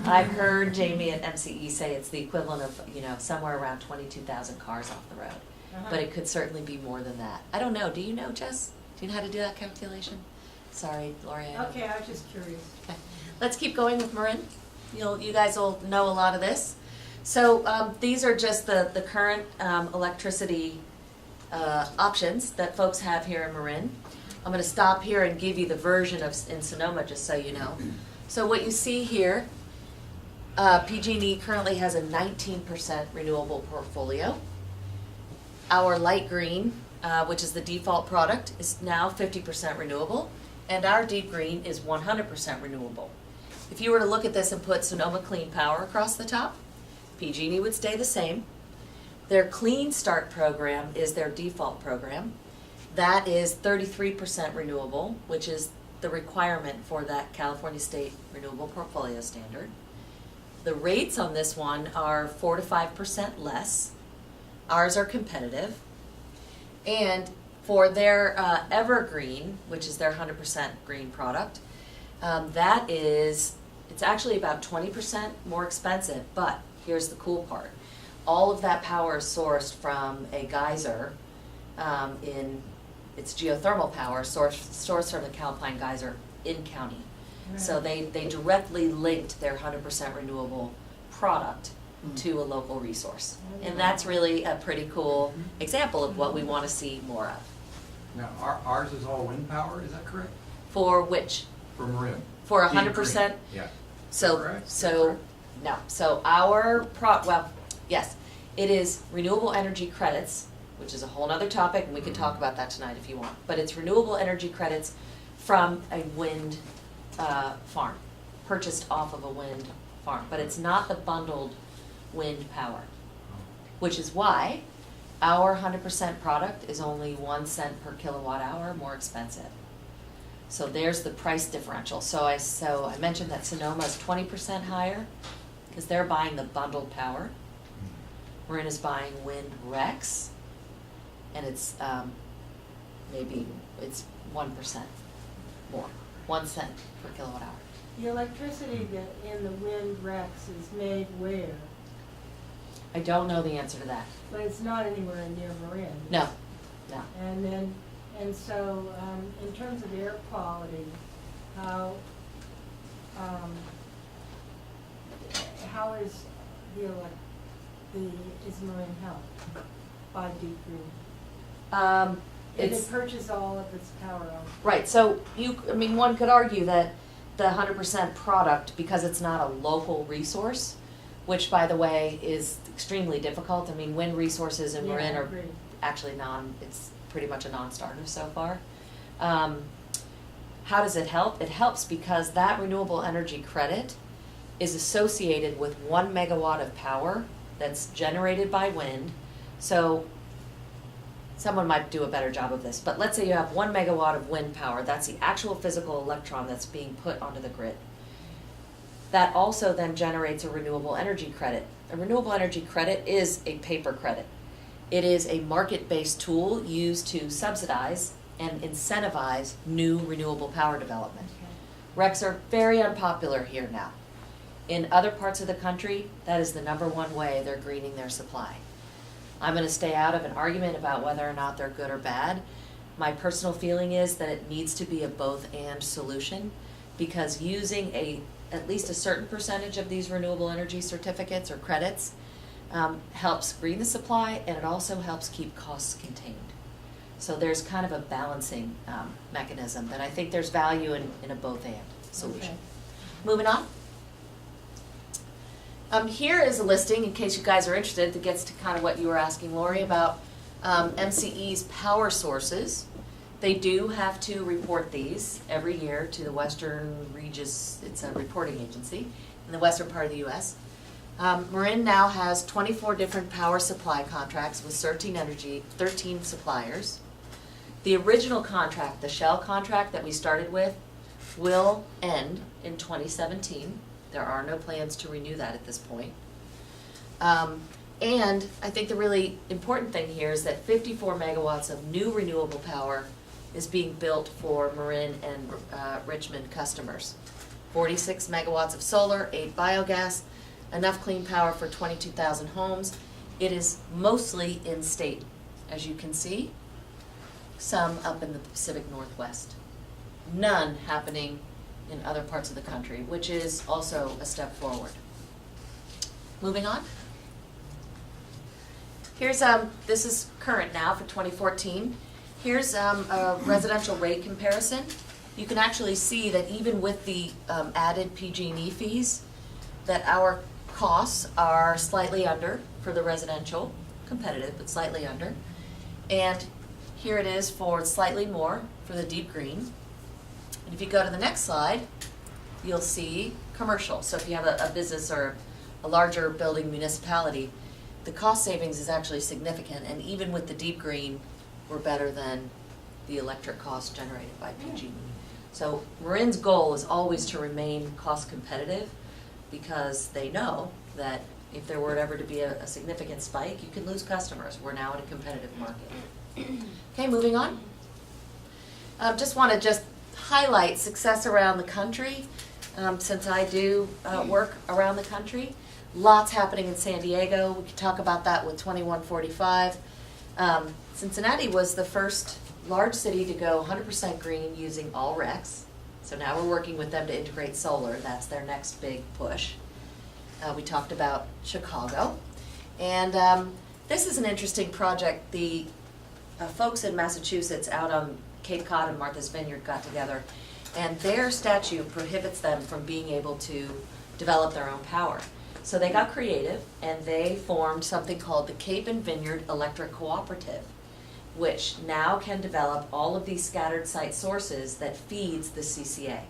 S: I've heard Jamie at MCE say it's the equivalent of, somewhere around 22,000 cars off the road. But it could certainly be more than that. I don't know. Do you know, Jess? Do you know how to do that calculation? Sorry, Gloria.
A: Okay, I was just curious.
S: Okay. Let's keep going with Marin. You guys will know a lot of this. So these are just the current electricity options that folks have here in Marin. I'm going to stop here and give you the version in Sonoma, just so you know. So what you see here, PG&E currently has a 19% renewable portfolio. Our light green, which is the default product, is now 50% renewable, and our deep green is 100% renewable. If you were to look at this and put Sonoma Clean Power across the top, PG&E would stay the same. Their Clean Start program is their default program. That is 33% renewable, which is the requirement for that California State Renewable Portfolio Standard. The rates on this one are 4 to 5% less. Ours are competitive. And for their Evergreen, which is their 100% green product, it's actually about 20% more expensive, but here's the cool part. All of that power is sourced from a geyser it's geothermal power sourced from the Calpine geyser in county. Right. So they directly linked their 100% renewable product to a local resource. And that's really a pretty cool example of what we want to see more of.
T: Now, ours is all wind power, is that correct?
S: For which?
T: For Marin.
S: For 100%?
T: Yeah.
S: So no. So yes, it is renewable energy credits, which is a whole other topic, and we can talk about that tonight if you want. But it's renewable energy credits from a wind farm, purchased off of a wind farm. But it's not the bundled wind power, which is why our 100% product is only 1 cent per kilowatt hour more expensive. So there's the price differential. So I mentioned that Sonoma is 20% higher because they're buying the bundled power. Marin is buying wind RECs, and it's maybe it's 1% more, 1 cent per kilowatt hour.
A: The electricity that in the wind RECs is made where?
S: I don't know the answer to that.
A: But it's not anywhere near Marin.
S: No.
A: And so in terms of air quality, how is is Marin helped by Deep Green? If it purchase all of its power on.
S: Right. So one could argue that the 100% product, because it's not a local resource, which by the way is extremely difficult. Wind resources in Marin are actually it's pretty much a non-starter so far. How does it help? It helps because that renewable energy credit is associated with 1 megawatt of power that's generated by wind. So someone might do a better job of this, but let's say you have 1 megawatt of wind power. That's the actual physical electron that's being put onto the grid. That also then generates a renewable energy credit. A renewable energy credit is a paper credit. It is a market-based tool used to subsidize and incentivize new renewable power development. RECs are very unpopular here now. In other parts of the country, that is the #1 way they're greening their supply. I'm going to stay out of an argument about whether or not they're good or bad. My personal feeling is that it needs to be a both-and solution, because using at least a certain percentage of these renewable energy certificates or credits helps green the supply, and it also helps keep costs contained. So there's kind of a balancing mechanism that I think there's value in a both-and solution. Okay. Moving on. Here is a listing, in case you guys are interested, that gets to kind of what you were asking Lori about MCE's power sources. They do have to report these every year to the Western Regis, it's a reporting agency in the western part of the US. Marin now has 24 different power supply contracts with 13 suppliers. The original contract, the Shell contract that we started with, will end in 2017. There are no plans to renew that at this point. And I think the really important thing here is that 54 megawatts of new renewable power is being built for Marin and Richmond customers. 46 megawatts of solar, 8 biogas, enough clean power for 22,000 homes. It is mostly in-state, as you can see, some up in the Pacific Northwest. None happening in other parts of the country, which is also a step forward. Moving on. Here's, this is current now for 2014. Here's a residential rate comparison. You can actually see that even with the added PG&E fees, that our costs are slightly under for the residential, competitive, but slightly under. And here it is for slightly more for the deep green. And if you go to the next slide, you'll see commercial. So if you have a business or a larger building municipality, the cost savings is actually significant, and even with the deep green, we're better than the electric cost generated by PG&E. So Marin's goal is always to remain cost competitive, because they know that if there were ever to be a significant spike, you can lose customers. We're now in a competitive market. Okay, moving on. Just want to highlight success around the country, since I do work around the country. Lots happening in San Diego. We could talk about that with 2145. Cincinnati was the first large city to go 100% green using all RECs. So now we're working with them to integrate solar. That's their next big push. We talked about Chicago. And this is an interesting project. The folks in Massachusetts out on Cape Cod and Martha's Vineyard got together, and their statute prohibits them from being able to develop their own power. So they got creative, and they formed something called the Cape and Vineyard Electric Cooperative, which now can develop all of these scattered site sources that feeds the CCA.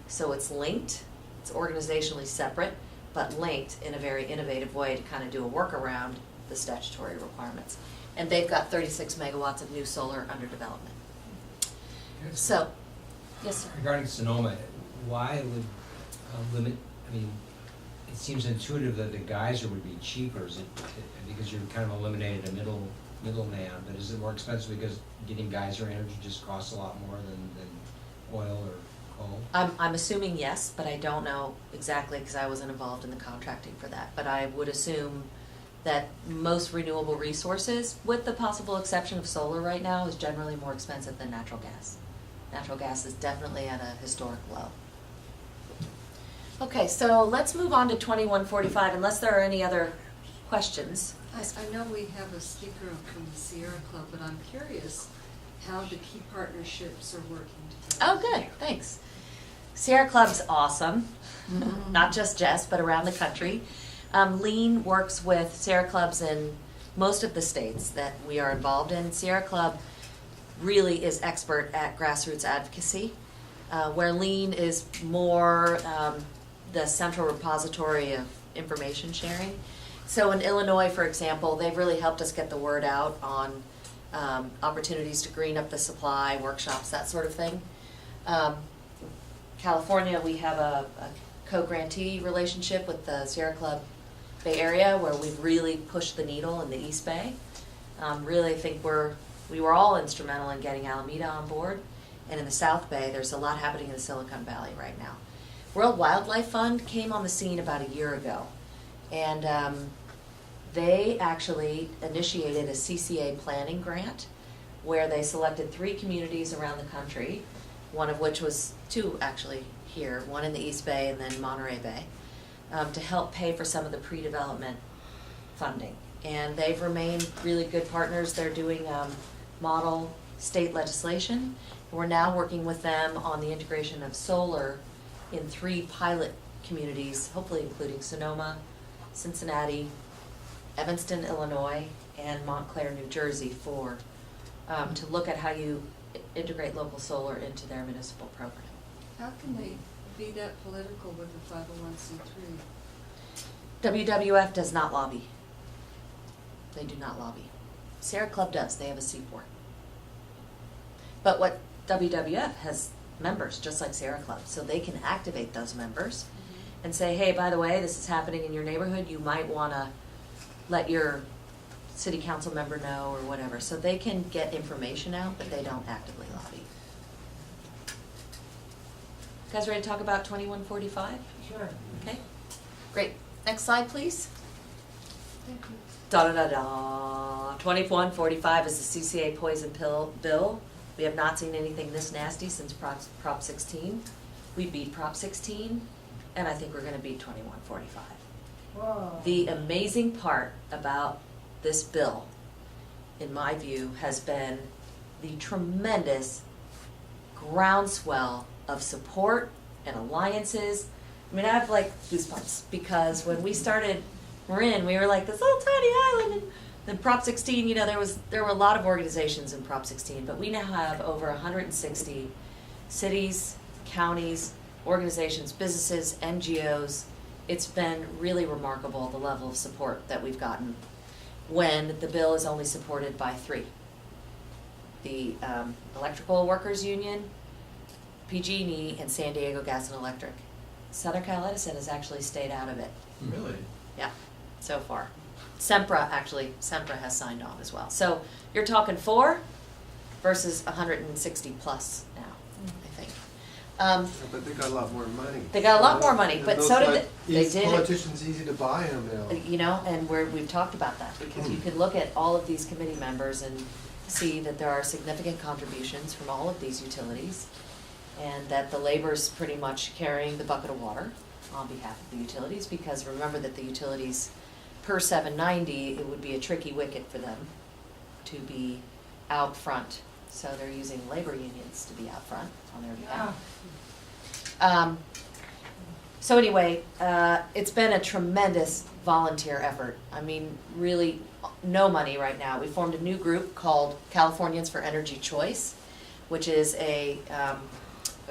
S: So it's linked, it's organizationally separate, but linked in a very innovative way to kind of do a workaround the statutory requirements. And they've got 36 megawatts of new solar under development. So, yes, sir.
T: Regarding Sonoma, why would limit, I mean, it seems intuitive that the geyser would be cheaper, is it, because you're kind of eliminated a middleman, but is it more expensive because getting geyser energy just costs a lot more than oil or coal?
S: I'm assuming yes, but I don't know exactly because I wasn't involved in the contracting for that. But I would assume that most renewable resources, with the possible exception of solar right now, is generally more expensive than natural gas. Natural gas is definitely at a historic low. Okay, so let's move on to 2145, unless there are any other questions.
Q: I know we have a speaker from the Sierra Club, but I'm curious how the key partnerships are working together.
S: Oh, good, thanks. Sierra Club's awesome, not just Jess, but around the country. Lean works with Sierra Clubs in most of the states that we are involved in. Sierra Club really is expert at grassroots advocacy, where Lean is more the central repository of information sharing. So in Illinois, for example, they've really helped us get the word out on opportunities to green up the supply, workshops, that sort of thing. California, we have a co-grantee relationship with the Sierra Club Bay Area, where we've really pushed the needle in the East Bay. Really, I think we were all instrumental in getting Alameda on board. And in the South Bay, there's a lot happening in the Silicon Valley right now. World Wildlife Fund came on the scene about a year ago. And they actually initiated a CCA planning grant where they selected 3 communities around the country, one of which was 2 actually here, one in the East Bay and then Monterey Bay, to help pay for some of the pre-development funding. And they've remained really good partners. They're doing model state legislation. We're now working with them on the integration of solar in 3 pilot communities, hopefully including Sonoma, Cincinnati, Evanston, Illinois, and Montclair, New Jersey, to look at how you integrate local solar into their municipal program.
Q: How can they be that political with a 501c3?
S: WWF does not lobby. They do not lobby. Sierra Club does, they have a C4. But what WWF has members, just like Sierra Club, so they can activate those members and say, hey, by the way, this is happening in your neighborhood, you might want to let your city council member know or whatever. So they can get information out, but they don't actively lobby. You guys ready to talk about 2145?
R: Sure.
S: Okay, great. Next slide, please.
Q: Thank you.
S: Da-da-da-da. 2145 is the CCA poison pill bill. We have not seen anything this nasty since Prop 16. We beat Prop 16, and I think we're going to beat 2145.
A: Whoa.
S: The amazing part about this bill, in my view, has been the tremendous groundswell of support and alliances. I mean, I have like goosebumps because when we started Marin, we were like this little tiny island, and then Prop 16, you know, there were a lot of organizations in Prop 16, but we now have over 160 cities, counties, organizations, businesses, NGOs. It's been really remarkable, the level of support that we've gotten when the bill is only supported by 3. The Electrical Workers Union, PG&E, and San Diego Gas and Electric. Southern Cal Edison has actually stayed out of it.
P: Really?
S: Yeah, so far. Sempra has signed on as well. So you're talking 4 versus 160 plus now, I think.
U: But they got a lot more money.
S: They got a lot more money,
U: And
S: but
U: those
S: so did
U: like
S: they
U: these
S: did.
U: politicians easy to buy them now.
S: You know, and we've talked about that because you can look at all of these committee members and see that there are significant contributions from all of these utilities, and that the labor's pretty much carrying the bucket of water on behalf of the utilities, because remember that the utilities, per 790, it would be a tricky wicket for them to be out front. So they're using labor unions to be out front on their behalf. So anyway, it's been a tremendous volunteer effort. I mean, really, no money right now. We formed a new group called Californians for Energy Choice, which is a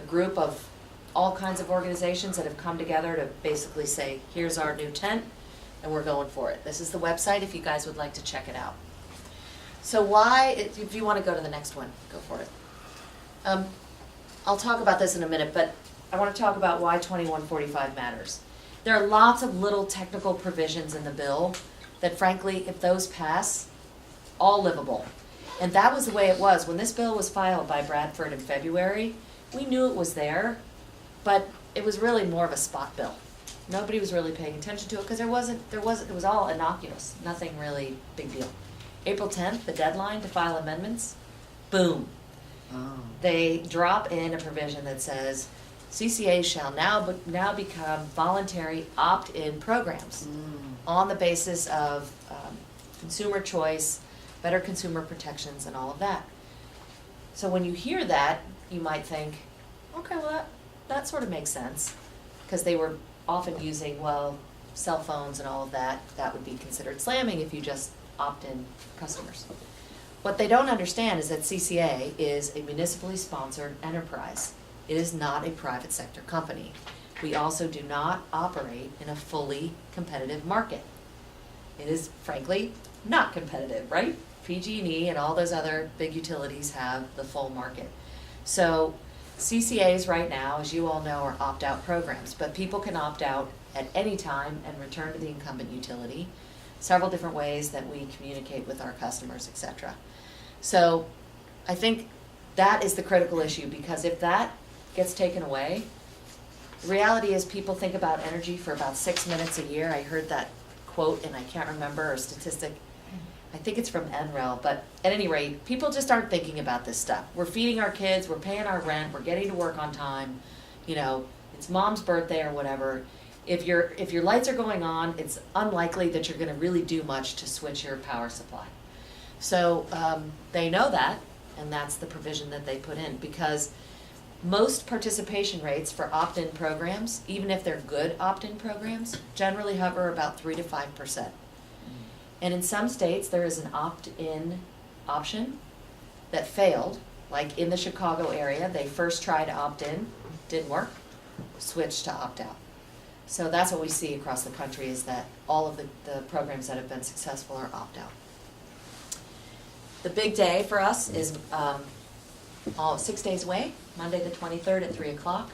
S: group of all kinds of organizations that have come together to basically say, here's our new tent, and we're going for it. This is the website if you guys would like to check it out. So why, if you want to go to the next one, go for it. I'll talk about this in a minute, but I want to talk about why 2145 matters. There are lots of little technical provisions in the bill that frankly, if those pass, all livable. And that was the way it was. When this bill was filed by Bradford in February, we knew it was there, but it was really more of a spot bill. Nobody was really paying attention to it because it was all innocuous, nothing really big deal. April 10th, the deadline to file amendments, boom.
R: Oh.
S: They drop in a provision that says CCAs shall now become voluntary opt-in programs on the basis of consumer choice, better consumer protections, and all of that. So when you hear that, you might think, okay, well that sort of makes sense, because they were often using, well, cell phones and all of that. That would be considered slamming if you just opt-in customers. What they don't understand is that CCA is a municipally sponsored enterprise. It is not a private sector company. We also do not operate in a fully competitive market. It is, frankly, not competitive, right? PG&E and all those other big utilities have the full market. So CCAs right now, as you all know, are opt-out programs, but people can opt out at any time and return to the incumbent utility. Several different ways that we communicate with our customers, etc. So I think that is the critical issue, because if that gets taken away, the reality is people think about energy for about 6 minutes a year. I heard that quote, and I can't remember a statistic. I think it's from NREL, but at any rate, people just aren't thinking about this stuff. We're feeding our kids, we're paying our rent, we're getting to work on time, you know, it's mom's birthday or whatever. If your lights are going on, it's unlikely that you're going to really do much to switch your power supply. So they know that, and that's the provision that they put in, because most participation rates for opt-in programs, even if they're good opt-in programs, generally hover about 3 to 5%. And in some states, there is an opt-in option that failed Like in the Chicago area, they first tried to opt in, didn't work, switched to opt out. So that's what we see across the country, is that all of the programs that have been successful are opt out. The big day for us is all 6 days away, Monday the 23rd at 3 o'clock.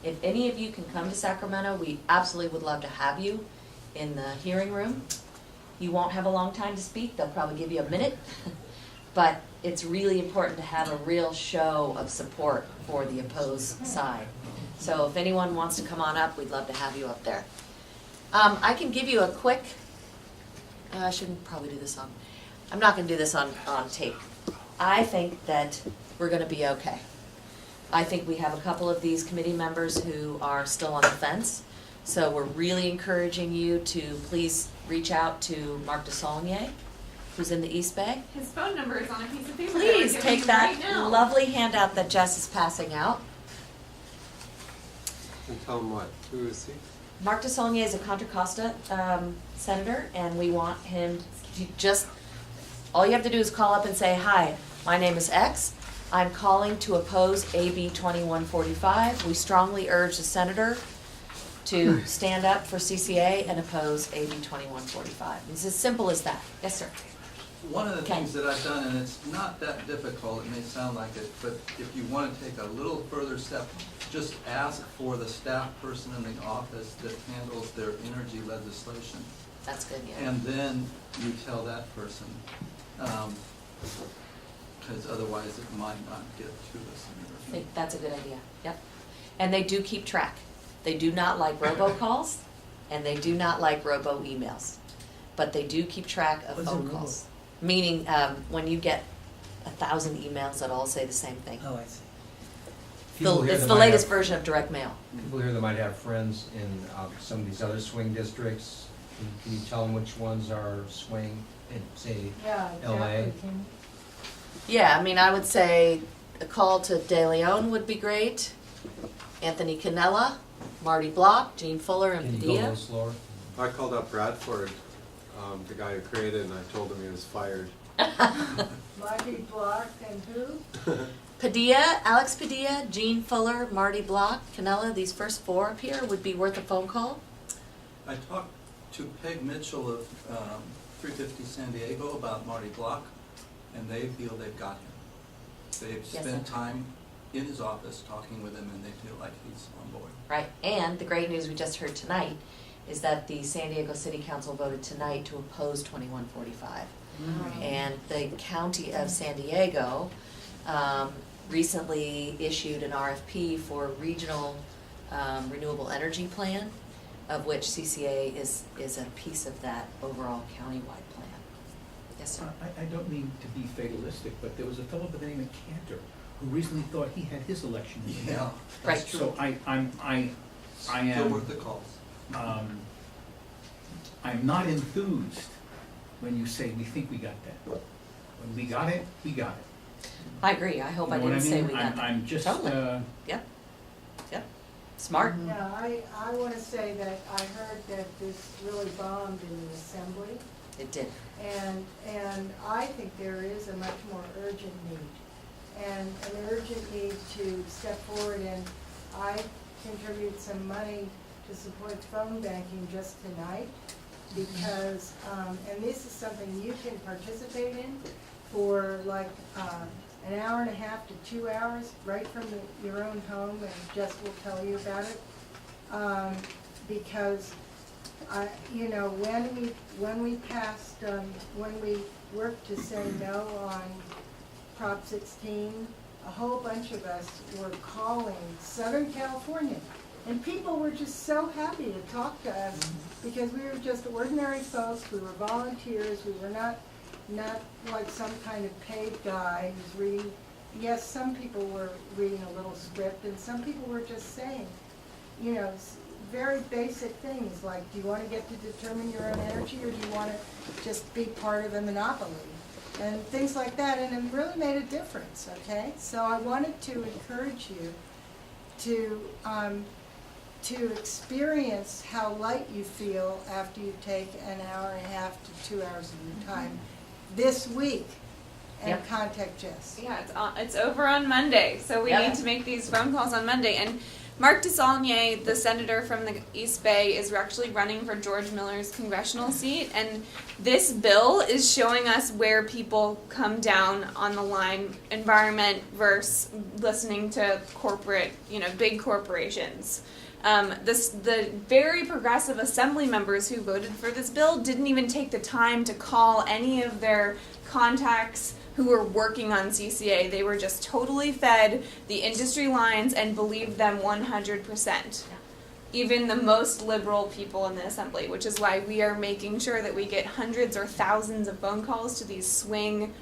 S: If any of you can come to Sacramento, we absolutely would love to have you in the hearing room. You won't have a long time to speak, they'll probably give you a minute, but it's really important to have a real show of support for the opposed side. So if anyone wants to come on up, we'd love to have you up there. I can give you a quick, I shouldn't probably do this on, I'm not going to do this on tape. I think that we're going to be okay. I think we have a couple of these committee members who are still on the fence, so we're really encouraging you to please reach out to Mark DeSaulnier, who's in the East Bay.
D: His phone number is on a piece of paper.
S: Please
D: that we're
S: take
D: giving
S: that
D: right now.
S: lovely handout that Jess is passing out.
U: And tell them what? Who is he?
S: Mark DeSaulnier is a Contra Costa senator, and we want him to just, all you have to do is call up and say, hi, my name is X. I'm calling to oppose AB 2145. We strongly urge the senator to stand up for CCA and oppose AB 2145. It's as simple as that. Yes, sir.
C: One of the things that I've done, and it's not that difficult, it may sound like it, but if you want to take a little further step, just ask for the staff person in the office that handles their energy legislation.
S: That's good, yeah.
C: And then you tell that person, because otherwise it might not get to us.
S: I think that's a good idea, yep. And they do keep track. They do not like robocalls, and they do not like robo-emails. But they do keep track of phone calls. Meaning, when you get 1,000 emails that all say the same thing.
T: Oh, I see.
S: It's the latest version of direct mail.
T: People here that might have friends in some of these other swing districts, can you tell them which ones are swing in, say, LA?
S: Yeah, I mean, I would say a call to De Leon would be great. Anthony Cannella, Marty Block, Gene Fuller, and
T: Can you go a little
S: Padilla.
T: slower?
U: I called up Bradford, the guy who created it, and I told him he was fired.
A: Marty Block and who?
S: Padilla, Alex Padilla, Gene Fuller, Marty Block, Cannella, these first four up here would be worth a phone call.
C: I talked to Peg Mitchell of 350 San Diego about Marty Block, and they feel they've got him. They've
S: Yes,
C: spent
S: sir.
C: time in his office talking with him, and they feel like he's on board.
S: Right, and the great news we just heard tonight is that the San Diego City Council voted tonight to oppose 2145. And the county of San Diego recently issued an RFP for regional renewable energy plan, of which CCA is a piece of that overall countywide plan. Yes, sir.
B: I don't mean to be fatalistic, but there was a fellow by the name of Cantor who recently thought he had his election in the mail.
S: Right.
B: So I am.
C: Still worth the calls.
B: I'm not enthused when you say we think we got that. When we got it, we got it.
S: I agree, I hope I
B: You know what
S: didn't say
B: mean?
S: we got that.
B: I'm just,
S: Totally. Yep, yep, smart.
A: Yeah, I want to say that I heard that this really bombed in the assembly.
S: It did.
A: And I think there is a much more urgent need. And an urgent need to step forward, and I contribute some money to support phone banking just tonight, because, and this is something you can participate in for like an hour and a half to 2 hours, right from your own home, and Jess will tell you about it. Because you know, when we passed, when we worked to say no on Prop 16, a whole bunch of us were calling Southern California. And people were just so happy to talk to us because we were just ordinary folks, we were volunteers, we were not like some kind of paid guy who's reading. Yes, some people were reading a little script, and some people were just saying, you know, very basic things like, do you want to get to determine your own energy, or do you want to just be part of a monopoly? And things like that, and it really made a difference, okay? So I wanted to encourage you to experience how light you feel after you take an hour and a half to 2 hours of your time this week. and contact Jess.
D: Yeah, it's over on Monday, so we need to make these phone calls on Monday. And Mark DeSaulnier, the senator from the East Bay, is actually running for George Miller's congressional seat, and this bill is showing us where people come down on the line, environment versus listening to corporate, big corporations. The very progressive assembly members who voted for this bill didn't even take the time to call any of their contacts who were working on CCA. They were just totally fed the industry lines and believed them 100%. Even the most liberal people in the assembly, which is why we are making sure that we get hundreds or thousands of phone calls to these swing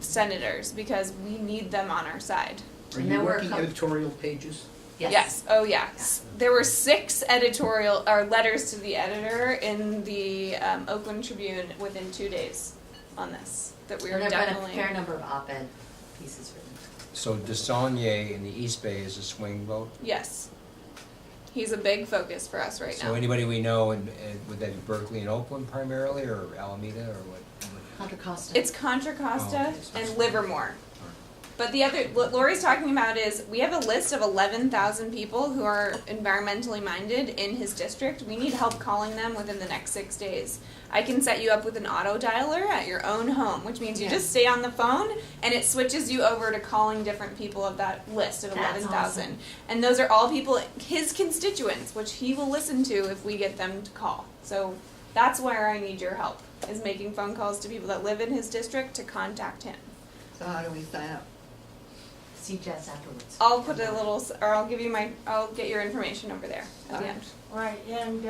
D: senators, because we need them on our side.
B: Are you working editorial pages?
D: Yes. Oh, yes. There were 6 editorial or letters to the editor in the Oakland Tribune within 2 days on this. That we were
S: and there have
D: definitely
S: been a fair number of op-ed pieces written.
T: So DeSaulnier in the East Bay is a swing vote?
D: Yes. He's a big focus for us right now.
T: So anybody we know, and would that be Berkeley and Oakland primarily, or Alameda, or what?
S: Contra Costa.
D: It's Contra Costa and Livermore. But the other, what Lori's talking about is, we have a list of 11,000 people who are environmentally minded in his district. We need help calling them within the next 6 days. I can set you up with an auto dialer at your own home, which means you just stay on the phone and it switches you over to calling different people of that list of 11,000. Awesome. And those are all people, his constituents, which he will listen to if we get them to call. So that's where I need your help, is making phone calls to people that live in his district to contact him.
Q: So how do we sign up?
S: See Jess afterwards.
D: I'll put a little, or I'll give you I'll get your information over there at the end.
A: Right, and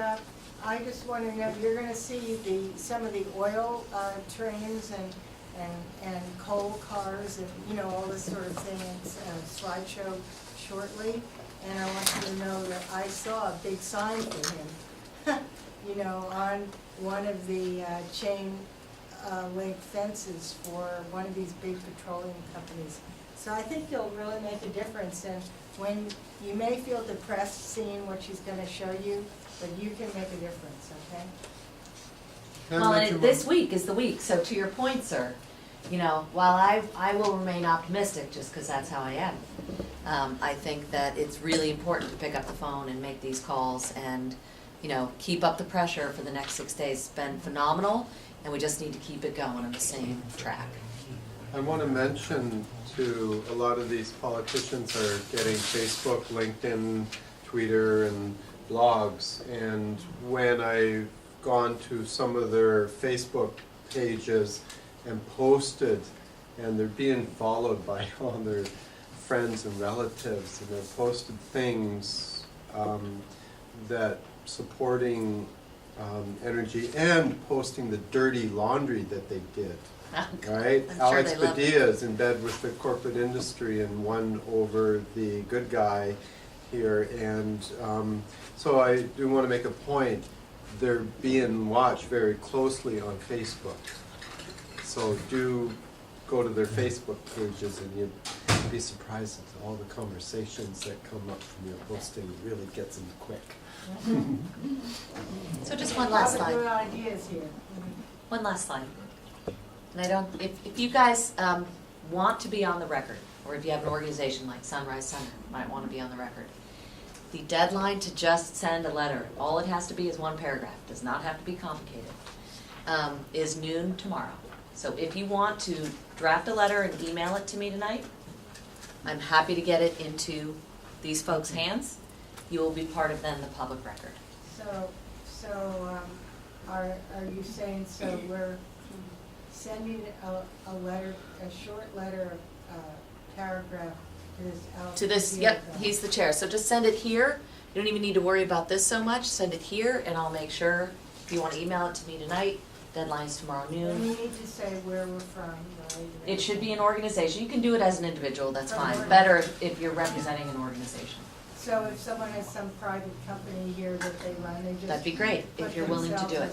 A: I just want to know, you're going to see some of the oil trains and coal cars and, all this sort of thing, slideshow shortly. And I want you to know that I saw a big sign for him, on one of the chain link fences for one of these big petroleum companies. So I think you'll really make a difference, and when you may feel depressed seeing what she's going to show you, but you can make a difference, okay?
S: Well, and this week is the week, so to your point, sir, while I will remain optimistic just because that's how I am, I think that it's really important to pick up the phone and make these calls and, keep up the pressure for the next 6 days. It's been phenomenal, and we just need to keep it going on the same track.
U: I want to mention too, a lot of these politicians are getting Facebook, LinkedIn, Twitter, and blogs. And when I've gone to some of their Facebook pages and posted, and they're being followed by all their friends and relatives, and they've posted things that supporting energy and posting the dirty laundry that they did. Right? Alex Padilla is in bed with the corporate industry and won over the good guy here. And so I do want to make a point. They're being watched very closely on Facebook. So do go to their Facebook pages, and you'd be surprised at all the conversations that come up from your posting. It really gets them quick.
S: So just one last slide.
A: Good ideas here.
S: One last slide. And if you guys want to be on the record, or if you have an organization like Sunrise Center might want to be on the record, the deadline to just send a letter, all it has to be is one paragraph, does not have to be complicated, is noon tomorrow. So if you want to draft a letter and email it to me tonight, I'm happy to get it into these folks' hands. You will be part of then the public record.
A: So are you saying, so we're sending a letter, a short letter, paragraph
S: to this, yep, he's the chair. So just send it here. You don't even need to worry about this so much. Send it here, and I'll make sure, if you want to email it to me tonight, deadline's tomorrow noon.
A: And we need to say where we're from, right?
S: It should be an organization. You can do it as an individual, that's fine. Better if you're representing an organization.
A: So if someone has some private company here that they run, they just...
S: That'd be great, if you're willing to do it.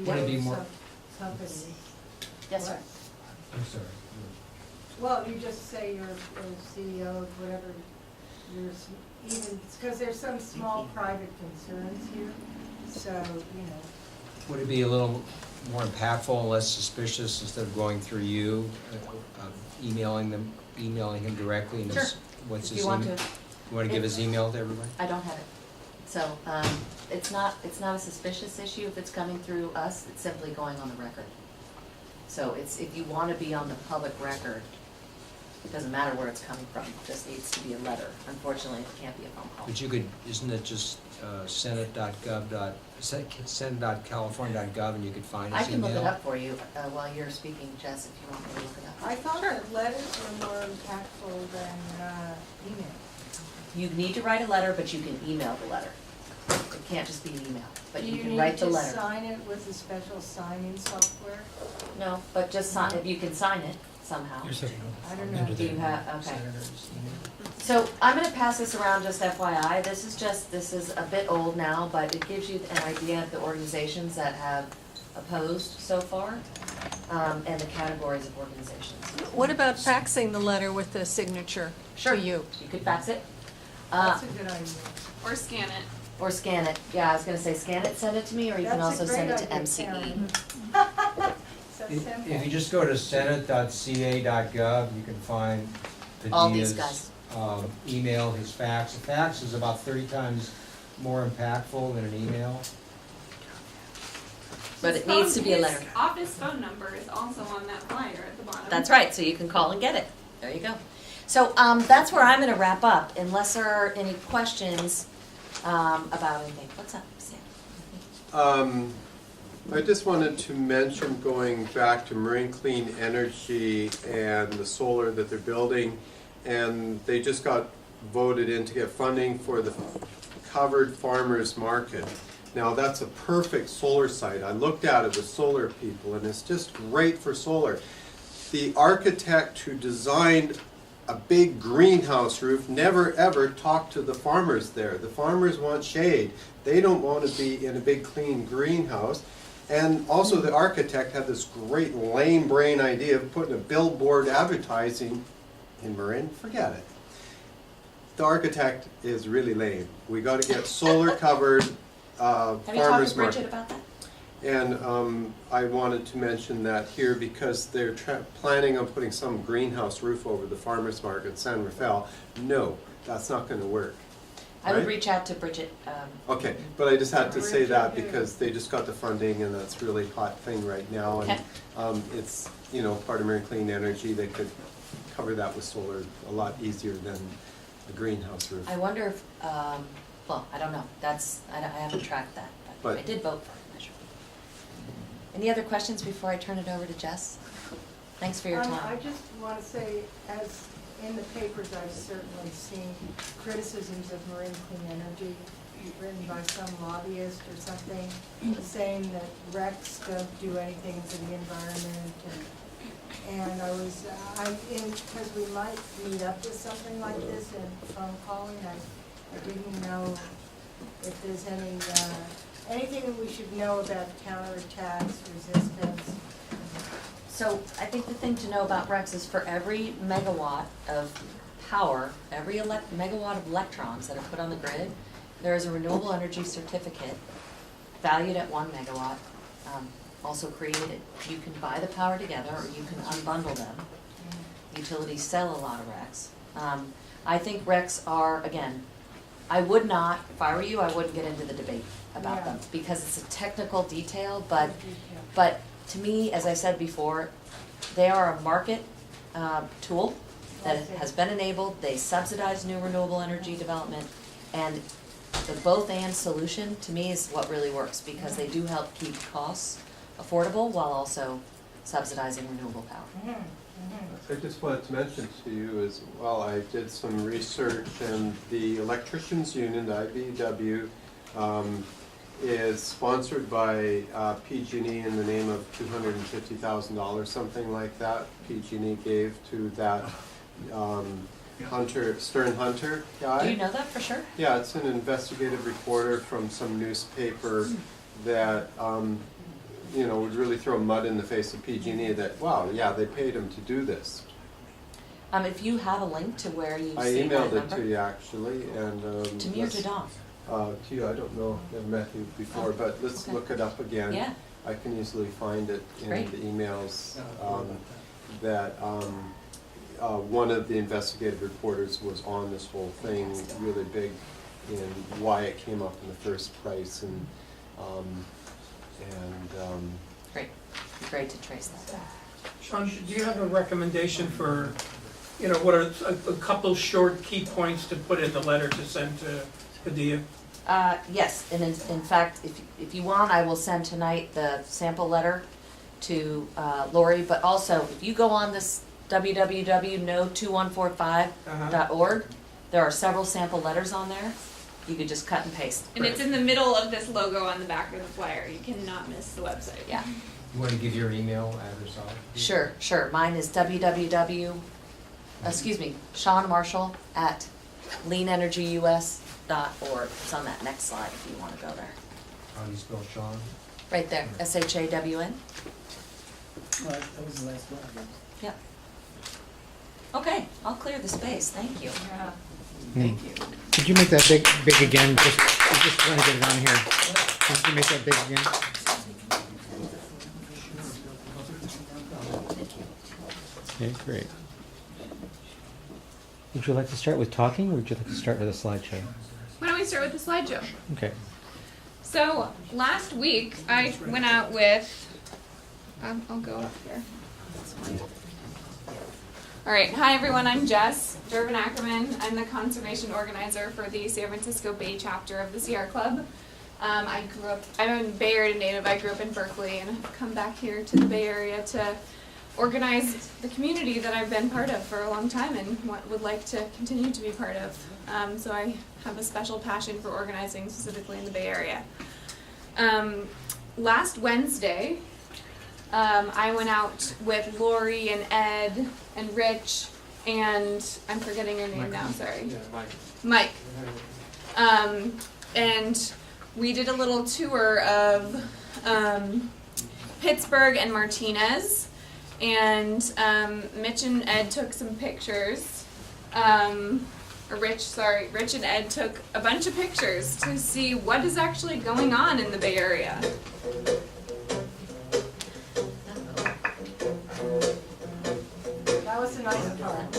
A: Would it be more... Company.
S: Yes, sir.
T: I'm sorry.
A: Well, you just say you're CEO of whatever, even, because there's some small private concerns here, so,
T: Would it be a little more impactful and less suspicious instead of going through you, emailing him directly? And
S: Sure.
T: What's
S: If
T: his
S: you want
T: email?
S: to.
T: You want to give his email to everybody?
S: I don't have it. So, it's not a suspicious issue if it's coming through us, it's simply going on the record. So it's, if you want to be on the public record, it doesn't matter where it's coming from, it just needs to be a letter. Unfortunately, it can't be a phone call.
T: But you could, isn't it just senate.california.gov and you could find
S: I
T: his
S: can
T: email?
S: look it up for you while you're speaking, Jess, if you want me to look it up.
A: I thought that letters were more impactful than email.
S: You need to write a letter, but you can email the letter. It can't just be an email, but you can write the
A: Do you need
S: letter.
A: to sign it with a special signing software?
S: No, but just sign, if you can sign it somehow.
A: I don't know.
S: Do you have, okay. So I'm gonna pass this around, just FYI, this is a bit old now, but it gives you an idea of the organizations that have opposed so far, and the categories of organizations.
E: What about faxing the letter with the signature
S: Sure.
E: to you?
S: You could fax it.
A: That's a good idea.
D: Or scan it.
S: Or scan it, yeah, I was gonna say scan it, send it to me, or you can
A: That's a
S: also send it
A: great
S: to
A: idea,
S: MCE.
A: Karen. So simple.
T: If you just go to senate.ca.gov, you can find
S: All these
T: Padilla's
S: guys.
T: email, his fax. A fax is about 30 times more impactful than an email.
S: But it needs to be a
D: His
S: letter.
D: office phone number is also on that flyer at the bottom.
S: That's right, so you can call and get it. There you go. So that's where I'm gonna wrap up, unless there are any questions about anything. What's up, Sam?
U: I just wanted to mention, going back to Marine Clean Energy and the solar that they're building, and they just got voted in to get funding for the covered farmers market. Now that's a perfect solar site. I looked at it with solar people and it's just great for solar. The architect who designed a big greenhouse roof never ever talked to the farmers there. The farmers want shade. They don't want to be in a big clean greenhouse. And also the architect had this great lame brain idea of putting a billboard advertising in Marin. Forget it. The architect is really lame. We got to get solar covered
S: Have you talked
U: farmers
S: to Bridget
U: market.
S: about that?
U: And I wanted to mention that here because they're planning on putting some greenhouse roof over the farmers market in San Rafael. No, that's not going to work.
S: I would
U: Right?
S: reach out to Bridget.
U: Okay, but I just had to say that because they just got the funding and that's a really hot thing right now.
S: Okay.
U: And it's, you know, part of Marine Clean Energy. They could cover that with solar a lot easier than a greenhouse roof.
S: I wonder if, well, I don't know. I haven't tracked that, but I did vote for it, measure. Any other questions before I turn it over to Jess? Thanks for your
A: I
S: time.
A: just want to say, as in the papers, I've certainly seen criticisms of Marine Clean Energy written by some lobbyist or something, saying that RECs don't do anything for the environment. And I was, because we might meet up with something like this in phone calling, I didn't know if there's anything that we should know about counterattacks, resistance.
S: So I think the thing to know about RECs is for every megawatt of power, every megawatt of electrons that are put on the grid, there is a renewable energy certificate valued at 1 megawatt, also created. You can buy the power together or you can unbundle them. Utilities sell a lot of RECs. I think RECs are, again, I would not, if I were you, I wouldn't get into the debate about them because it's a technical detail, but to me, as I said before, they are a market tool that has been enabled. They subsidize new renewable energy development, and the both-and solution to me is what really works because they do help keep costs affordable while also subsidizing renewable power.
U: I just wanted to mention to you as well, I did some research and the Electricians Union, the IBEW, is sponsored by PG&E in the name of $250,000, something like that. PG&E gave to that Stern Hunter guy.
S: Do you know that for sure?
U: Yeah, it's an investigative reporter from some newspaper that you know, would really throw mud in the face of PG&E that, wow, yeah, they paid him to do this.
S: If you have a link to where you
U: I
S: see that
U: emailed
S: number.
U: it to you actually, and
S: To me or to Dawn?
U: To you, I don't know, never met you before, but let's
S: Okay.
U: look it up again.
S: Yeah.
U: I can easily find it in
S: Great.
U: the emails, that one of the investigative reporters was on this whole thing, really big in why it came up in the first place, and
S: Great, great to trace that back.
F: Sean, do you have a recommendation for, what are a couple short key points to put in the letter to send to Padilla?
S: Yes, and in fact, if you want, I will send tonight the sample letter to Lori, but also, if you go on this www.no2145.org, there are several sample letters on there. You could just cut and paste.
D: And it's in the middle of this logo on the back of the flyer. You cannot miss the website.
S: Yeah.
T: You want to give your email address off?
S: Sure. Mine is Sean Marshall at leanenergyus.org. It's on that next slide if you want to go there.
T: How do you spell Sean?
S: Right there, SHAWN.
R: That was the last one.
S: Yep. Okay, I'll clear the space, thank you.
I: Thank you. Could you make that big again? Just want to get it on here. Could you make that big again? Okay, great. Would you like to start with talking, or would you like to start with a slideshow?
D: Why don't we start with the slideshow?
I: Okay.
D: So last week I went out with, I'll go up here. All right, hi everyone, I'm Jess Durbin Ackerman. I'm the conservation organizer for the San Francisco Bay chapter of the Sierra Club. I'm a Bay Area native. I grew up in Berkeley and I've come back here to the Bay Area to organize the community that I've been part of for a long time and would like to continue to be part of. So I have a special passion for organizing specifically in the Bay Area. Last Wednesday, I went out with Lori and Ed and Rich and I'm forgetting your name now, sorry.
F: Yeah,
D: Mike. And we did a little tour of Pittsburgh and Martinez. And Rich and Ed took some pictures. Rich and Ed took a bunch of pictures to see what is actually going on in the Bay Area.
A: That was a nice part.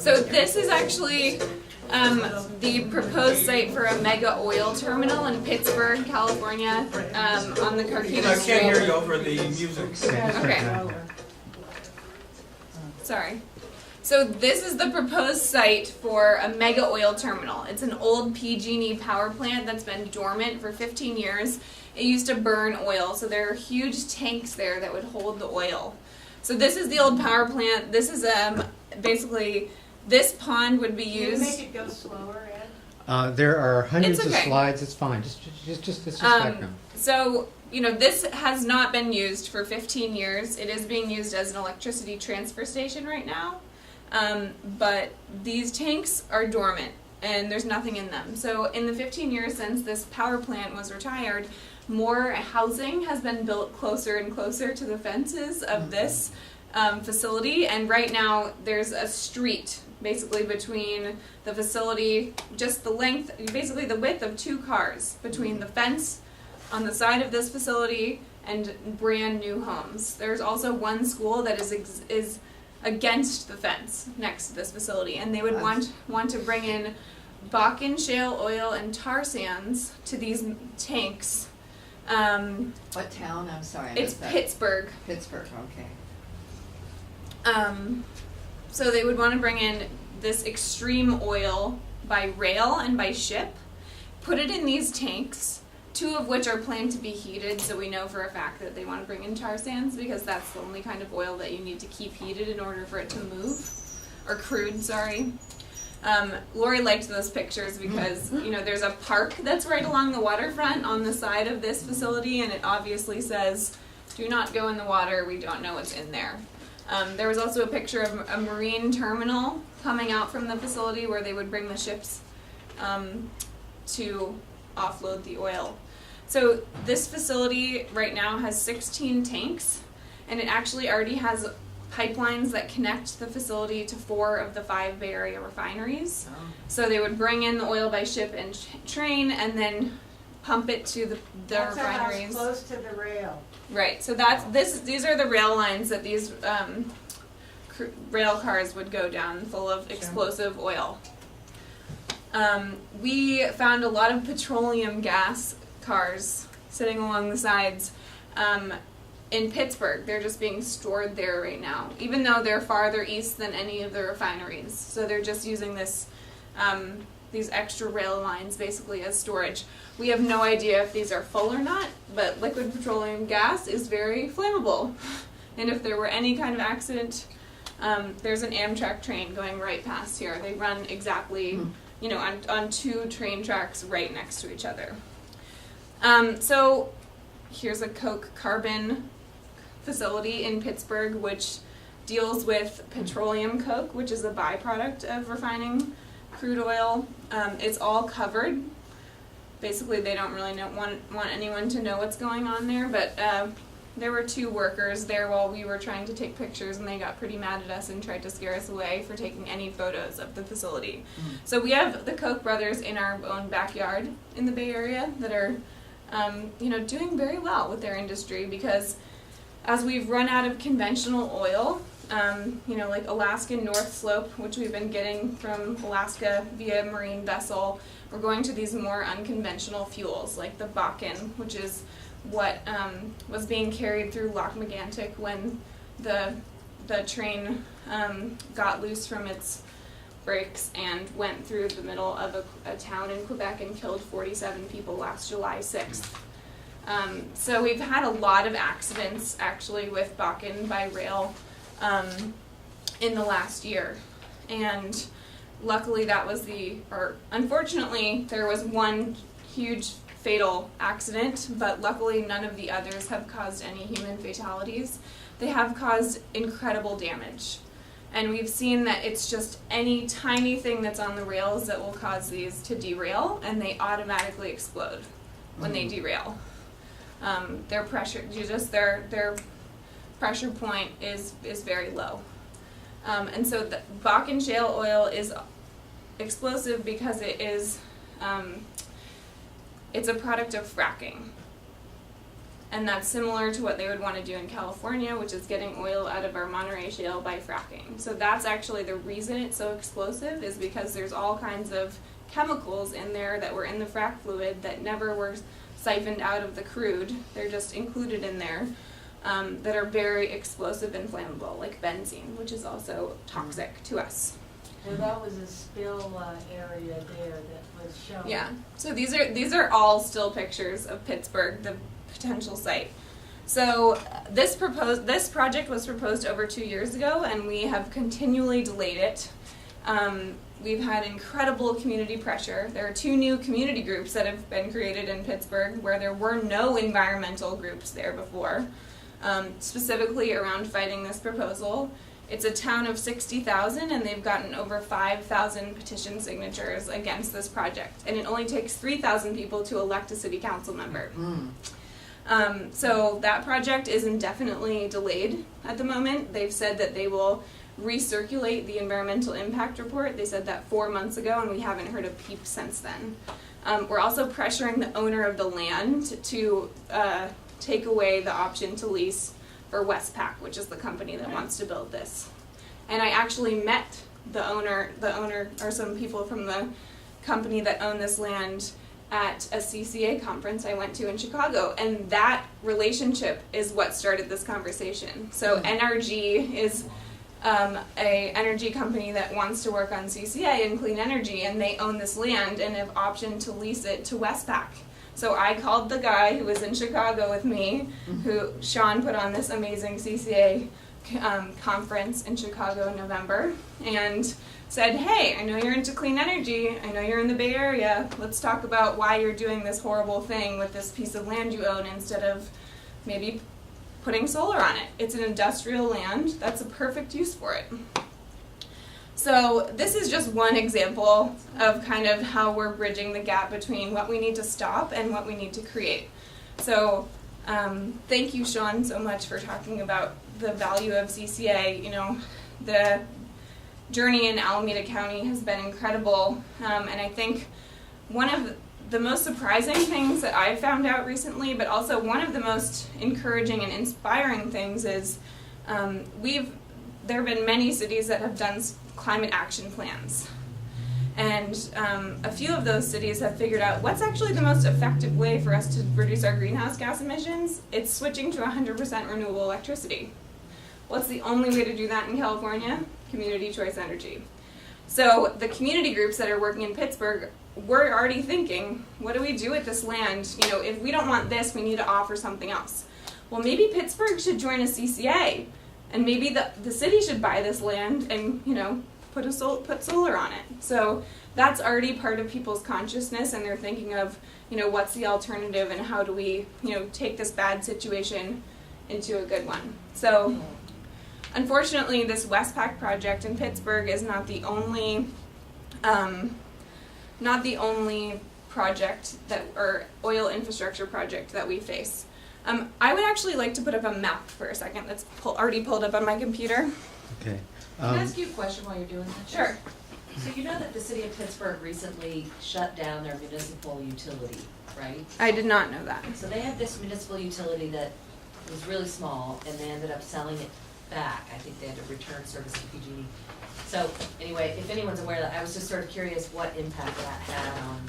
D: So this is actually the proposed site for a mega oil terminal in Pittsburgh, California, on the Carquinez
F: I
D: Street.
F: can't hear you over the music.
D: Okay. Sorry. So this is the proposed site for a mega oil terminal. It's an old PG&E power plant that's been dormant for 15 years. It used to burn oil, so there are huge tanks there that would hold the oil. So this is the old power plant. This is basically, this pond would be used.
A: Can you make it go slower, Ed?
I: There are hundreds
D: It's
I: of
D: okay.
I: slides. It's fine. Just background.
D: So, this has not been used for 15 years. It is being used as an electricity transfer station right now. But these tanks are dormant and there's nothing in them. So in the 15 years since this power plant was retired, more housing has been built closer and closer to the fences of this facility. And right now there's a street basically between the facility, just the length, basically the width of 2 cars between the fence on the side of this facility and brand new homes. There's also one school that is against the fence next to this facility, and they would want to bring in Bakken shale oil and tar sands to these tanks.
Q: What town? I'm sorry. I
D: It's
Q: missed that.
D: Pittsburgh.
Q: Pittsburgh, okay.
D: So they would want to bring in this extreme oil by rail and by ship, put it in these tanks, 2 of which are planned to be heated, so we know for a fact that they want to bring in tar sands because that's the only kind of oil that you need to keep heated in order for it to move, or crude, sorry. Lori liked those pictures because, there's a park that's right along the waterfront on the side of this facility, and it obviously says, do not go in the water, we don't know what's in there. There was also a picture of a marine terminal coming out from the facility where they would bring the ships to offload the oil. So this facility right now has 16 tanks, and it actually already has pipelines that connect the facility to 4 of the 5 Bay Area refineries. So they would bring in the oil by ship and train, and then pump it to the
A: That's a house
D: refineries.
A: close to the rail.
D: Right. So these are the rail lines that these rail cars would go down, full of explosive oil. We found a lot of petroleum gas cars sitting along the sides. In Pittsburgh, they're just being stored there right now, even though they're farther east than any of the refineries. So they're just using this, these extra rail lines basically as storage. We have no idea if these are full or not, but liquid petroleum gas is very flammable. And if there were any kind of accident, there's an Amtrak train going right past here. They run exactly, on 2 train tracks right next to each other. So here's a Coke carbon facility in Pittsburgh, which deals with petroleum coke, which is a byproduct of refining crude oil. It's all covered. Basically, they don't really want anyone to know what's going on there, but there were 2 workers there while we were trying to take pictures, and they got pretty mad at us and tried to scare us away for taking any photos of the facility. So we have the Koch brothers in our own backyard in the Bay Area that are doing very well with their industry, because as we've run out of conventional oil, like Alaskan North Slope, which we've been getting from Alaska via marine vessel, we're going to these more unconventional fuels, like the Bakken, which is what was being carried through Lac Megantic when the train got loose from its brakes and went through the middle of a town in Quebec and killed 47 people last July 6th. So we've had a lot of accidents actually with Bakken by rail in the last year. And luckily unfortunately there was one huge fatal accident, but luckily none of the others have caused any human fatalities. They have caused incredible damage. And we've seen that it's just any tiny thing that's on the rails that will cause these to derail, and they automatically explode when they derail. Their pressure point is very low. And so the Bakken shale oil is explosive because it is it's a product of fracking. And that's similar to what they would want to do in California, which is getting oil out of our Monterey Shale by fracking. So that's actually the reason it's so explosive, is because there's all kinds of chemicals in there that were in the frack fluid that never were siphoned out of the crude. They're just included in there, that are very explosive and flammable, like benzene, which is also toxic to us.
A: Well, that was a spill area there that was shown.
D: Yeah. So these are all still pictures of Pittsburgh, the potential site. So this project was proposed over 2 years ago, and we have continually delayed it. We've had incredible community pressure. There are 2 new community groups that have been created in Pittsburgh where there were no environmental groups there before, specifically around fighting this proposal. It's a town of 60,000, and they've gotten over 5,000 petition signatures against this project. And it only takes 3,000 people to elect a city council member. So that project is indefinitely delayed at the moment. They've said that they will recirculate the environmental impact report. They said that 4 months ago, and we haven't heard a peep since then. We're also pressuring the owner of the land to take away the option to lease for Westpac, which is the company that wants to build this. And I actually met the owner or some people from the company that own this land at a CCA conference I went to in Chicago, and that relationship is what started this conversation. So NRG is a energy company that wants to work on CCA and clean energy, and they own this land and have optioned to lease it to Westpac. So I called the guy who was in Chicago with me, who Sean put on this amazing CCA conference in Chicago in November, and said, hey, I know you're into clean energy, I know you're in the Bay Area, let's talk about why you're doing this horrible thing with this piece of land you own instead of maybe putting solar on it. It's an industrial land, that's a perfect use for it. So this is just one example of kind of how we're bridging the gap between what we need to stop and what we need to create. So thank you, Sean, so much for talking about the value of CCA. You know, the journey in Alameda County has been incredible, and I think one of the most surprising things that I've found out recently, but also one of the most encouraging and inspiring things is there have been many cities that have done climate action plans. And a few of those cities have figured out what's actually the most effective way for us to reduce our greenhouse gas emissions. It's switching to 100% renewable electricity. What's the only way to do that in California? Community choice energy. So the community groups that are working in Pittsburgh, we're already thinking, what do we do with this land? You know, if we don't want this, we need to offer something else. Well, maybe Pittsburgh should join a CCA, and maybe the city should buy this land and, you know, put solar on it. So that's already part of people's consciousness, and they're thinking of, you know, what's the alternative and how do we, you know, take this bad situation into a good one. So unfortunately, this Westpac project in Pittsburgh is not the only project that, or oil infrastructure project that we face. I would actually like to put up a map for a second that's already pulled up on my computer.
I: Okay.
S: Can I ask you a question while you're doing that?
D: Sure.
S: So you know that the city of Pittsburgh recently shut down their municipal utility, right?
D: I did not know that.
S: So they had this municipal utility that was really small, and they ended up selling it back. I think they had to return service to PG&E. So anyway, if anyone's aware of that, I was just sort of curious what impact that had on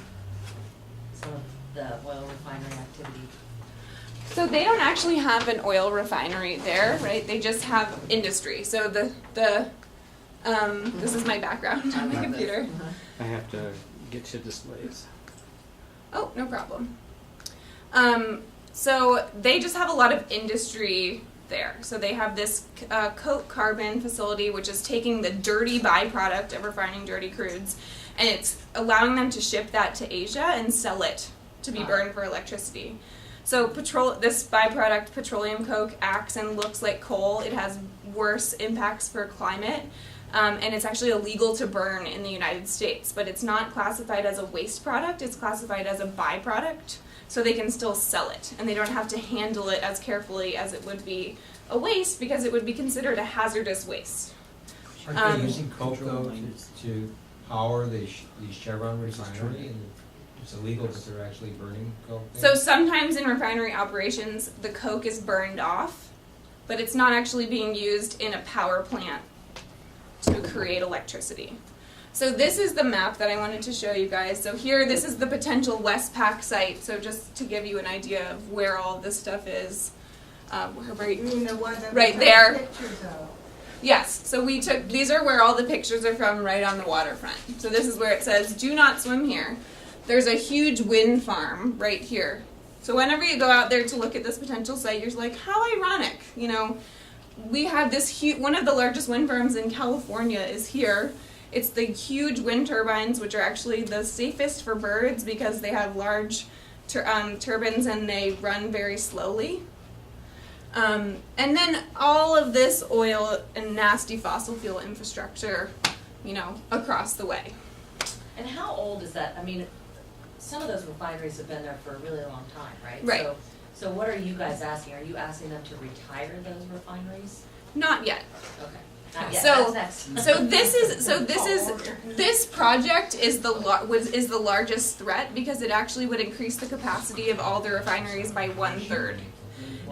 S: some of the oil refinery activity.
D: So they don't actually have an oil refinery there, right? They just have industry. So this is my background on my computer.
I: I have to get to displays.
D: Oh, no problem. So they just have a lot of industry there. So they have this Coke Carbon facility, which is taking the dirty byproduct of refining dirty crudes, and it's allowing them to ship that to Asia and sell it to be burned for electricity. So this byproduct, petroleum coke, acts and looks like coal. It has worse impacts for climate, and it's actually illegal to burn in the United States, but it's not classified as a waste product. It's classified as a byproduct, so they can still sell it, and they don't have to handle it as carefully as it would be a waste, because it would be considered a hazardous waste.
T: Aren't they using coke though to power the Chevron refinery? And it's illegal, but they're actually burning coke there?
D: So sometimes in refinery operations, the coke is burned off, but it's not actually being used in a power plant to create electricity. So this is the map that I wanted to show you guys. So here, this is the potential Westpac site. So just to give you an idea of where all this stuff is, right there.
A: Pictures of.
D: Yes, so these are where all the pictures are from, right on the waterfront. So this is where it says, do not swim here. There's a huge wind farm right here. So whenever you go out there to look at this potential site, you're like, how ironic, you know. We have this one of the largest wind farms in California is here. It's the huge wind turbines, which are actually the safest for birds because they have large turbines and they run very slowly. And then all of this oil and nasty fossil fuel infrastructure, you know, across the way.
S: And how old is that? I mean, some of those refineries have been there for a really long time, right?
D: Right.
S: So what are you guys asking? Are you asking them to retire those refineries?
D: Not yet.
S: Okay. Not yet.
D: So,
S: That's next.
D: this project is the largest threat because it actually would increase the capacity of all the refineries by 1/3.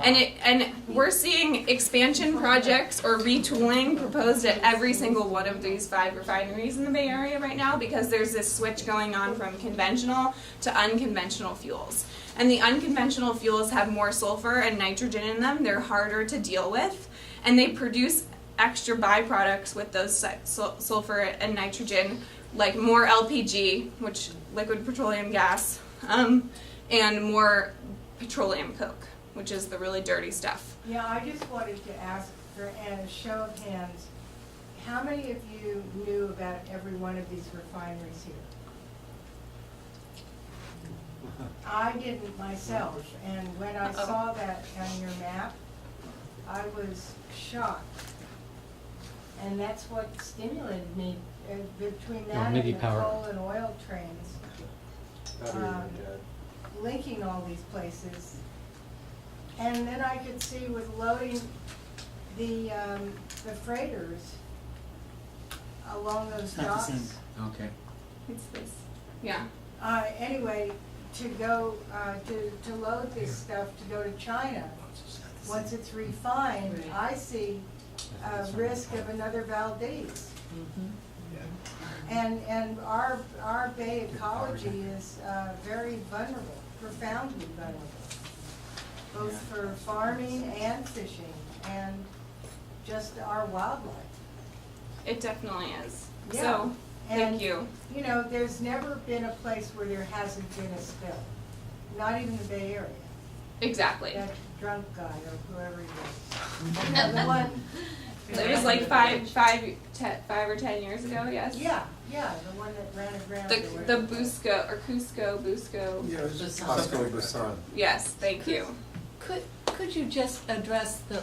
D: And we're seeing expansion projects or retooling proposed at every single one of these 5 refineries in the Bay Area right now because there's this switch going on from conventional to unconventional fuels. And the unconventional fuels have more sulfur and nitrogen in them. They're harder to deal with, and they produce extra byproducts with those sulfur and nitrogen, like more LPG, which liquid petroleum gas, and more petroleum coke, which is the really dirty stuff.
A: Yeah, I just wanted to ask for a show of hands, how many of you knew about every one of these refineries here? I didn't myself, and when I saw that on your map, I was shocked. And that's what stimulated me, between that and the coal and oil trains, linking all these places. And then I could see with loading the freighters along those docks.
R: Okay.
D: It's this. Yeah.
A: Anyway, to go, to load this stuff to go to China. Once it's refined, I see a risk of another Valdez. And our bay ecology is very vulnerable, profoundly vulnerable, both for farming and fishing and just our wildlife.
D: It definitely is.
A: Yeah.
D: So, thank
A: And,
D: you.
A: You know, there's never been a place where there hasn't been a spill, not even the Bay Area.
D: Exactly.
A: That drunk guy or whoever he was. The one.
D: It was like 5 or 10 years ago, yes?
A: Yeah, the one that ran aground.
D: The Busco, or Busco.
U: Yeah, it was just Costco Busan.
D: Yes, thank you.
E: Could you just address the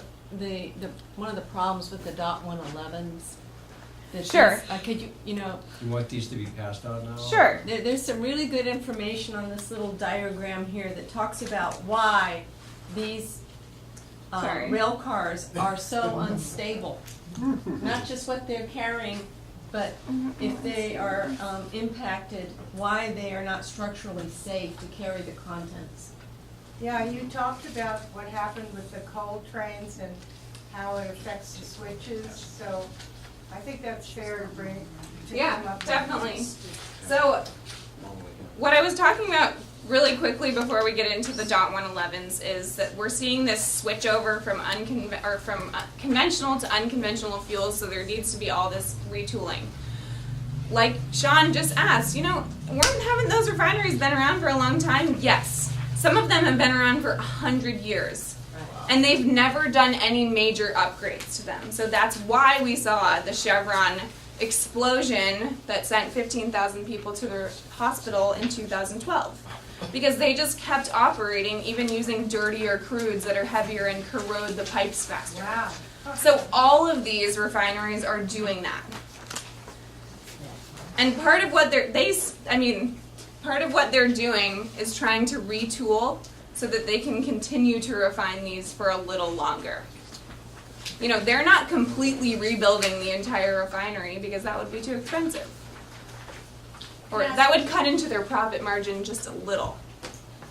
E: one of the problems with the .111s?
D: Sure.
E: Could you,
T: You want these to be passed out now?
D: Sure.
E: There's some really good information on this little diagram here that talks about why these
D: Sorry.
E: rail cars are so unstable. Not just what they're carrying, but if they are impacted, why they are not structurally safe to carry the contents.
A: Yeah, you talked about what happened with the coal trains and how it affects the switches, so I think that's fair to bring, to come
D: Yeah,
A: up with.
D: definitely. So, what I was talking about really quickly before we get into the .111s is that we're seeing this switch over from conventional to unconventional fuels, so there needs to be all this retooling. Like Sean just asked, haven't those refineries been around for a long time? Yes. Some of them have been around for 100 years. And they've never done any major upgrades to them. So that's why we saw the Chevron explosion that sent 15,000 people to the hospital in 2012. Because they just kept operating, even using dirtier crudes that are heavier and corrode the pipes faster.
A: Wow.
D: So all of these refineries are doing that. And part of what part of what they're doing is trying to retool so that they can continue to refine these for a little longer. They're not completely rebuilding the entire refinery because that would be too expensive. Or that would cut into their profit margin just a little.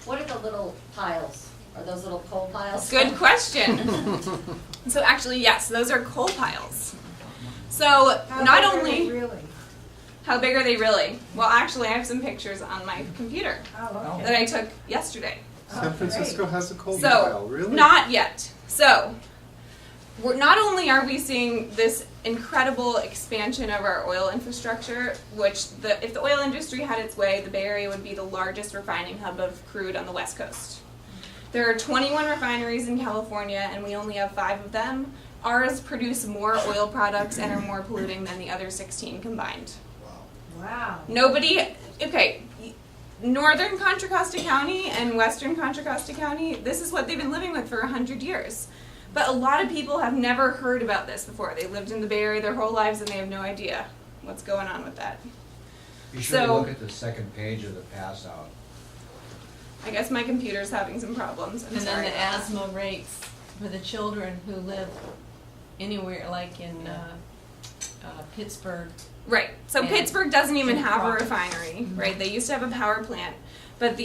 S: What are the little piles? Are those little coal piles?
D: Good question. So actually, yes, those are coal piles. So not only...
A: Really?
D: How big are they really? Well, actually, I have some pictures on my computer
A: Oh,
D: that I took yesterday.
U: San Francisco has a coal
D: So,
U: pile, really?
D: not yet. So, not only are we seeing this incredible expansion of our oil infrastructure, which if the oil industry had its way, the Bay Area would be the largest refining hub of crude on the West Coast. There are 21 refineries in California, and we only have 5 of them. Ours produce more oil products and are more polluting than the other 16 combined.
A: Wow.
D: Northern Contra Costa County and Western Contra Costa County, this is what they've been living with for 100 years. But a lot of people have never heard about this before. They lived in the Bay Area their whole lives and they have no idea what's going on with that.
T: Be sure to look at the second page of the pass out.
D: I guess my computer's having some problems. I'm
E: And
D: sorry
E: then the
D: about that.
E: asthma rates for the children who live anywhere, like in Pittsburgh.
D: Right. So
E: And
D: Pittsburgh doesn't even
E: King
D: have a
E: Crawford.
D: refinery, right? They used to have a power plant. But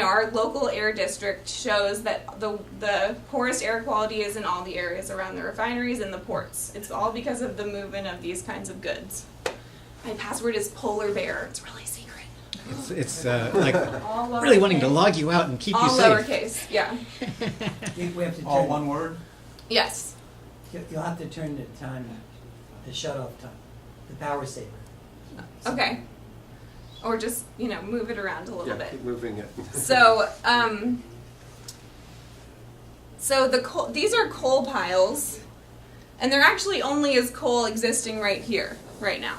D: our local air district shows that the poorest air quality is in all the areas around the refineries and the ports. It's all because of the movement of these kinds of goods. My password is Polar Bear. It's really secret.
I: It's like really wanting to log you out and keep you
D: All
I: safe.
D: lowercase, yeah.
R: We have to turn.
C: All one word?
D: Yes.
R: You'll have to turn the time, the shut-off time, the power saver.
D: Okay. Or just, move it around a little bit.
U: Keep moving it.
D: So, these are coal piles, and they're actually only as coal existing right here, right now.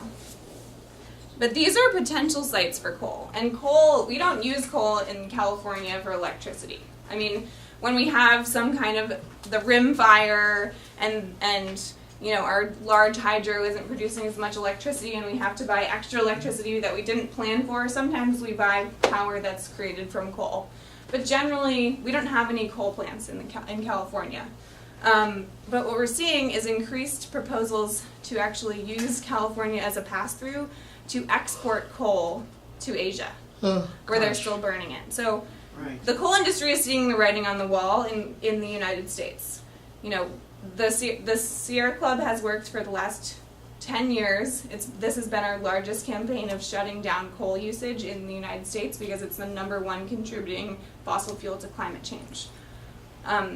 D: But these are potential sites for coal. And coal, we don't use coal in California for electricity. I mean, when we have some kind of the rim fire and our large hydro isn't producing as much electricity and we have to buy extra electricity that we didn't plan for, sometimes we buy power that's created from coal. But generally, we don't have any coal plants in California. But what we're seeing is increased proposals to actually use California as a pass-through to export coal to Asia. where they're still burning it. So the coal industry is seeing the writing on the wall in the United States. You know, the Sierra Club has worked for the last 10 years. This has been our largest campaign of shutting down coal usage in the United States because it's the #1 contributing fossil fuel to climate change.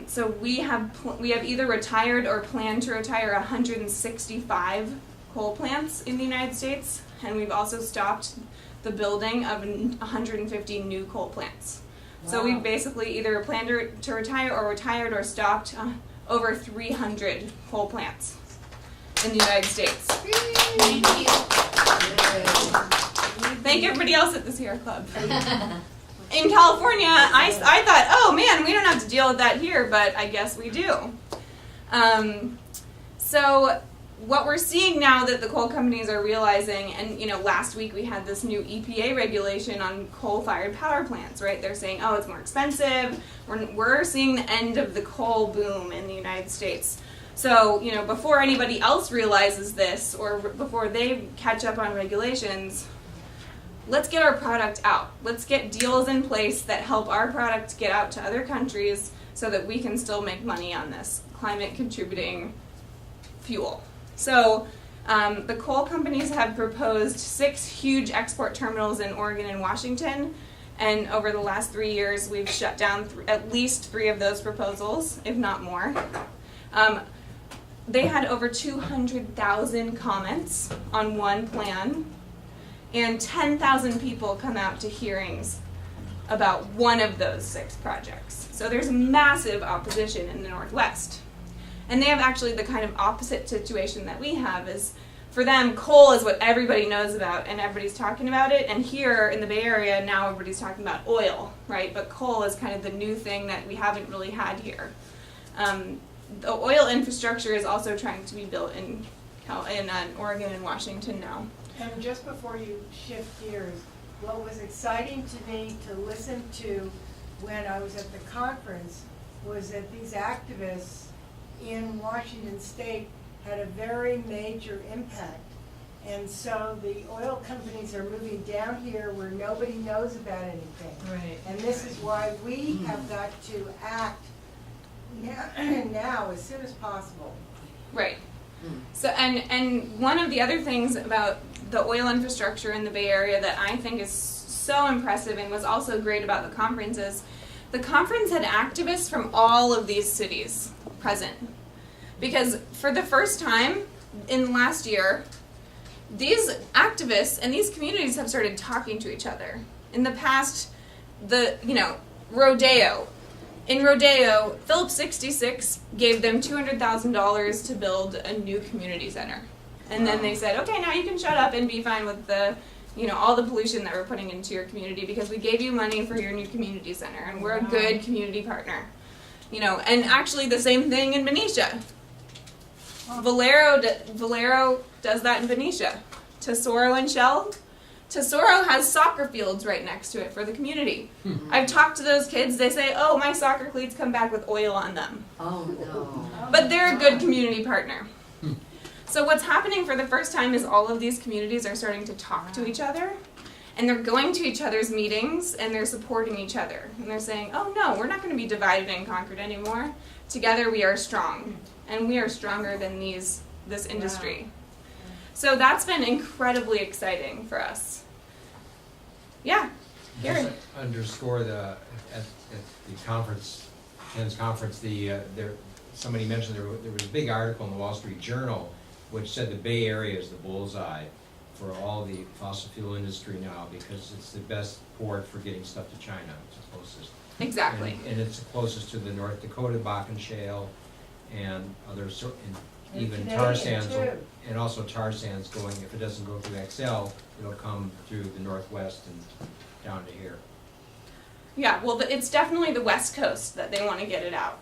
D: So we have either retired or plan to retire 165 coal plants in the United States, and we've also stopped the building of 150 new coal plants. Wow. So we basically either planned to retire or retired or stopped over 300 coal plants in the United States.
Q: Thank you.
D: Thank everybody else at the Sierra Club. In California, I thought, oh man, we don't have to deal with that here, but I guess we do. So what we're seeing now that the coal companies are realizing, and you know, last week we had this new EPA regulation on coal-fired power plants, right? They're saying, oh, it's more expensive. We're seeing the end of the coal boom in the United States. So, you know, before anybody else realizes this, or before they catch up on regulations, let's get our product out. Let's get deals in place that help our product get out to other countries so that we can still make money on this climate-contributing fuel. So the coal companies have proposed 6 huge export terminals in Oregon and Washington, and over the last 3 years we've shut down at least 3 of those proposals, if not more. They had over 200,000 comments on one plan, and 10,000 people come out to hearings about one of those 6 projects. So there's massive opposition in the Northwest. And they have actually the kind of opposite situation that we have. Is for them, coal is what everybody knows about and everybody's talking about it. And here in the Bay Area, now everybody's talking about oil, right? But coal is kind of the new thing that we haven't really had here. The oil infrastructure is also trying to be built in Oregon and Washington now.
A: And just before you shift gears, what was exciting to me to listen to when I was at the conference was that these activists in Washington State had a very major impact. And so the oil companies are moving down here where nobody knows about anything.
E: Right.
A: And this is why we have got to act now as soon as possible.
D: Right. So and one of the other things about the oil infrastructure in the Bay Area that I think is so impressive and was also great about the conference is the conference had activists from all of these cities present. Because for the first time in last year, these activists and these communities have started talking to each other. In the past, Rodeo. In Rodeo, Phillips 66 gave them $200,000 to build a new community center. And then they said, okay, now you can shut up and be fine with the, all the pollution that we're putting into your community because we gave you money for your new community center and we're a good community partner. And actually the same thing in Benicia. Valero does that in Benicia. Tesoro and Shell. Tesoro has soccer fields right next to it for the community. I've talked to those kids. They say, oh, my soccer cleats come back with oil on them.
Q: Oh, no.
D: But they're a good community partner. So what's happening for the first time is all of these communities are starting to talk to each other. And they're going to each other's meetings and they're supporting each other. And they're saying, oh, no, we're not going to be divided and conquered anymore. Together we are strong. And we are stronger than this industry. Wow. So that's been incredibly exciting for us. Yeah, Gary.
T: Just underscore at the conference, Ken's conference, somebody mentioned there was a big article in the Wall Street Journal which said the Bay Area is the bullseye for all the fossil fuel industry now because it's the best port for getting stuff to China. It's the closest.
D: Exactly.
T: And it's the closest to the North Dakota Bakken Shale and others, and even tar sands, and also tar sands going, if it doesn't go through XL, it'll come through the Northwest and down to here.
D: Yeah, well, it's definitely the West Coast that they want to get it out.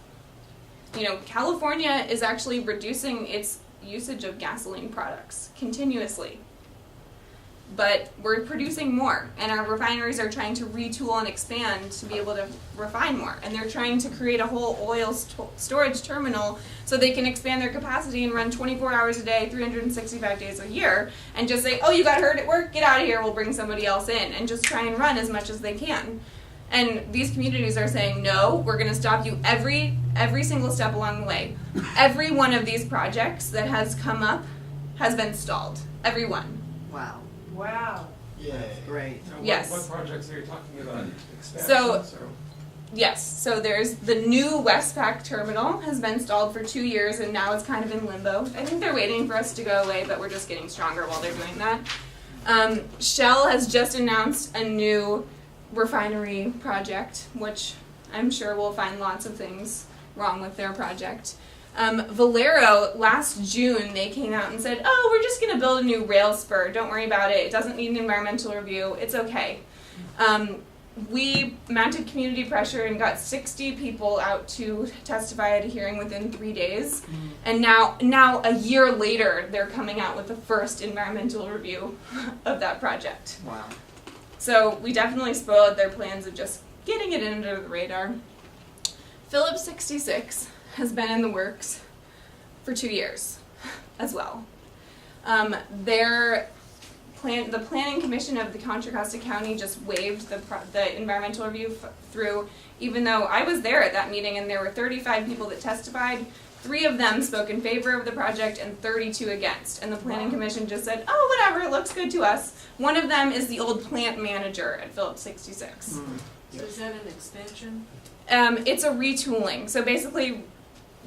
D: California is actually reducing its usage of gasoline products continuously. but we're producing more, and our refineries are trying to retool and expand to be able to refine more, and they're trying to create a whole oil storage terminal so they can expand their capacity and run 24 hours a day, 365 days a year, and just say, oh, you got hurt at work, get out of here, we'll bring somebody else in, and just try and run as much as they can. And these communities are saying, no, we're going to stop you every single step along the way. Every one of these projects that has come up has been stalled. Every one.
Q: Wow.
A: Wow.
Q: Yeah. Great.
D: Yes.
N: What projects are you talking about?
D: So,
N: Expansions or?
D: yes, so there's the new Westpac terminal has been stalled for 2 years and now it's kind of in limbo. I think they're waiting for us to go away, but we're just getting stronger while they're doing that. Shell has just announced a new refinery project, which I'm sure we'll find lots of things wrong with their project. Valero, last June, they came out and said, oh, we're just going to build a new rail spur. Don't worry about it. It doesn't need an environmental review. It's okay. We mounted community pressure and got 60 people out to testify at a hearing within 3 days. And now a year later, they're coming out with the first environmental review of that project.
Q: Wow.
D: So we definitely spoiled their plans of just getting it under the radar. Phillips 66 has been in the works for 2 years as well. The Planning Commission of the Contra Costa County just waived the environmental review through, even though I was there at that meeting and there were 35 people that testified, 3 of them spoke in favor of the project and 32 against. And the Planning Commission just said, oh, whatever, it looks good to us. One of them is the old plant manager at Phillips 66.
Q: So is that an expansion?
D: It's a retooling. So basically,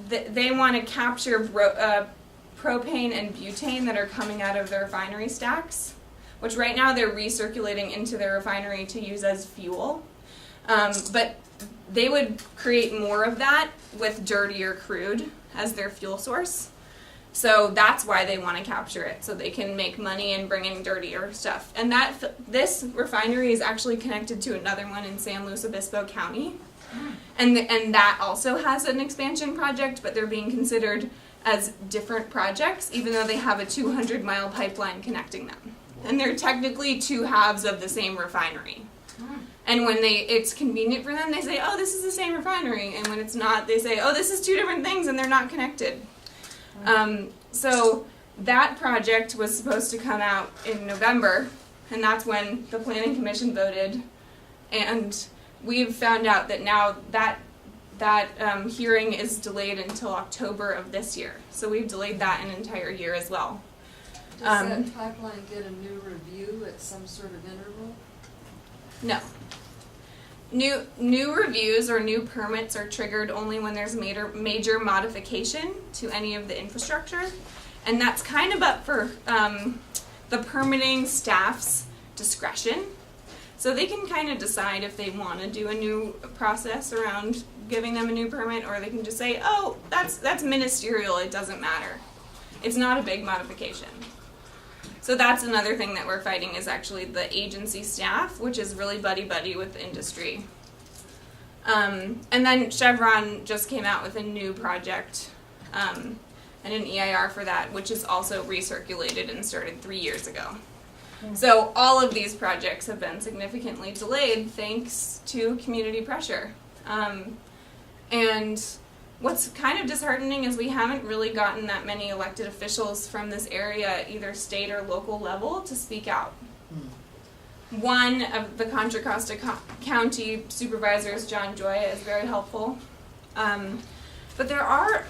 D: they want to capture propane and butane that are coming out of the refinery stacks, which right now they're recirculating into their refinery to use as fuel. But they would create more of that with dirtier crude as their fuel source. So that's why they want to capture it, so they can make money and bring in dirtier stuff. And this refinery is actually connected to another one in San Luis Obispo County. And that also has an expansion project, but they're being considered as different projects, even though they have a 200-mile pipeline connecting them. And they're technically 2 halves of the same refinery. And when it's convenient for them, they say, oh, this is the same refinery. And when it's not, they say, oh, this is 2 different things, and they're not connected. So that project was supposed to come out in November, and that's when the Planning Commission voted. And we've found out that now that hearing is delayed until October of this year. So we've delayed that an entire year as well.
Q: Does that pipeline get a new review at some sort of interval?
D: No. New reviews or new permits are triggered only when there's major modification to any of the infrastructure. And that's kind of up for the permitting staff's discretion. So they can kind of decide if they want to do a new process around giving them a new permit, or they can just say, oh, that's ministerial, it doesn't matter. It's not a big modification. So that's another thing that we're fighting, is actually the agency staff, which is really buddy-buddy with the industry. And then Chevron just came out with a new project and an EIR for that, which is also recirculated and started 3 years ago. So all of these projects have been significantly delayed thanks to community pressure. And what's kind of disheartening is we haven't really gotten that many elected officials from this area, either state or local level, to speak out. One of the Contra Costa County supervisors, John Joya, is very helpful. But there are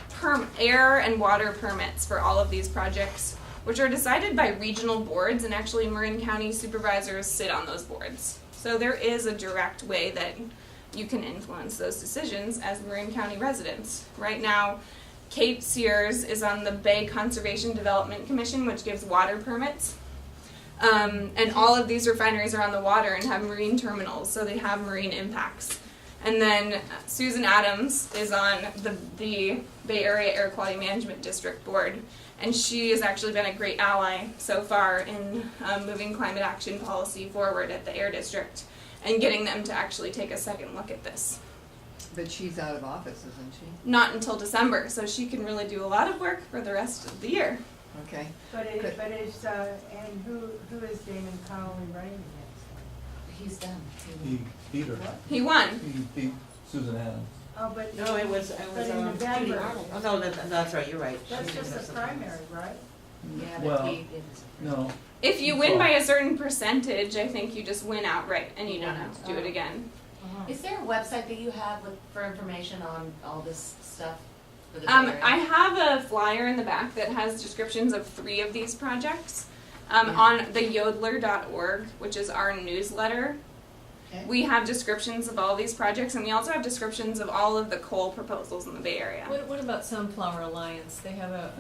D: air and water permits for all of these projects, which are decided by regional boards, and actually Marin County supervisors sit on those boards. So there is a direct way that you can influence those decisions as Marin County residents. Right now, Kate Sears is on the Bay Conservation Development Commission, which gives water permits. And all of these refineries are on the water and have marine terminals, so they have marine impacts. And then Susan Adams is on the Bay Area Air Quality Management District Board, and she has actually been a great ally so far in moving climate action policy forward at the Air District and getting them to actually take a second look at this.
Q: But she's out of office, isn't she?
D: Not until December, so she can really do a lot of work for the rest of the year.
K: Okay.
A: But
K: Good.
A: it's, and who is Damon Connolly running against?
K: He's done.
V: He beat her.
D: He won.
V: He beat Susan Adams.
A: Oh, but.
K: No, it was
A: But in November.
K: Judy Arnold. Oh, no, that's right, you're right.
A: That's
K: She
A: just
K: has
A: a
K: something.
A: primary, right?
K: Yeah,
V: Well,
K: but he,
V: No.
D: If you win by a certain percentage, I think you just win outright and you don't have to do it again.
K: Is there a website that you have for information on all this stuff for the Bay Area?
D: I have a flyer in the back that has descriptions of 3 of these projects on the yodler.org, which is our newsletter.
K: Okay.
D: We have descriptions of all these projects, and we also have descriptions of all of the coal proposals in the Bay Area.
E: What about Sunflower Alliance? They have a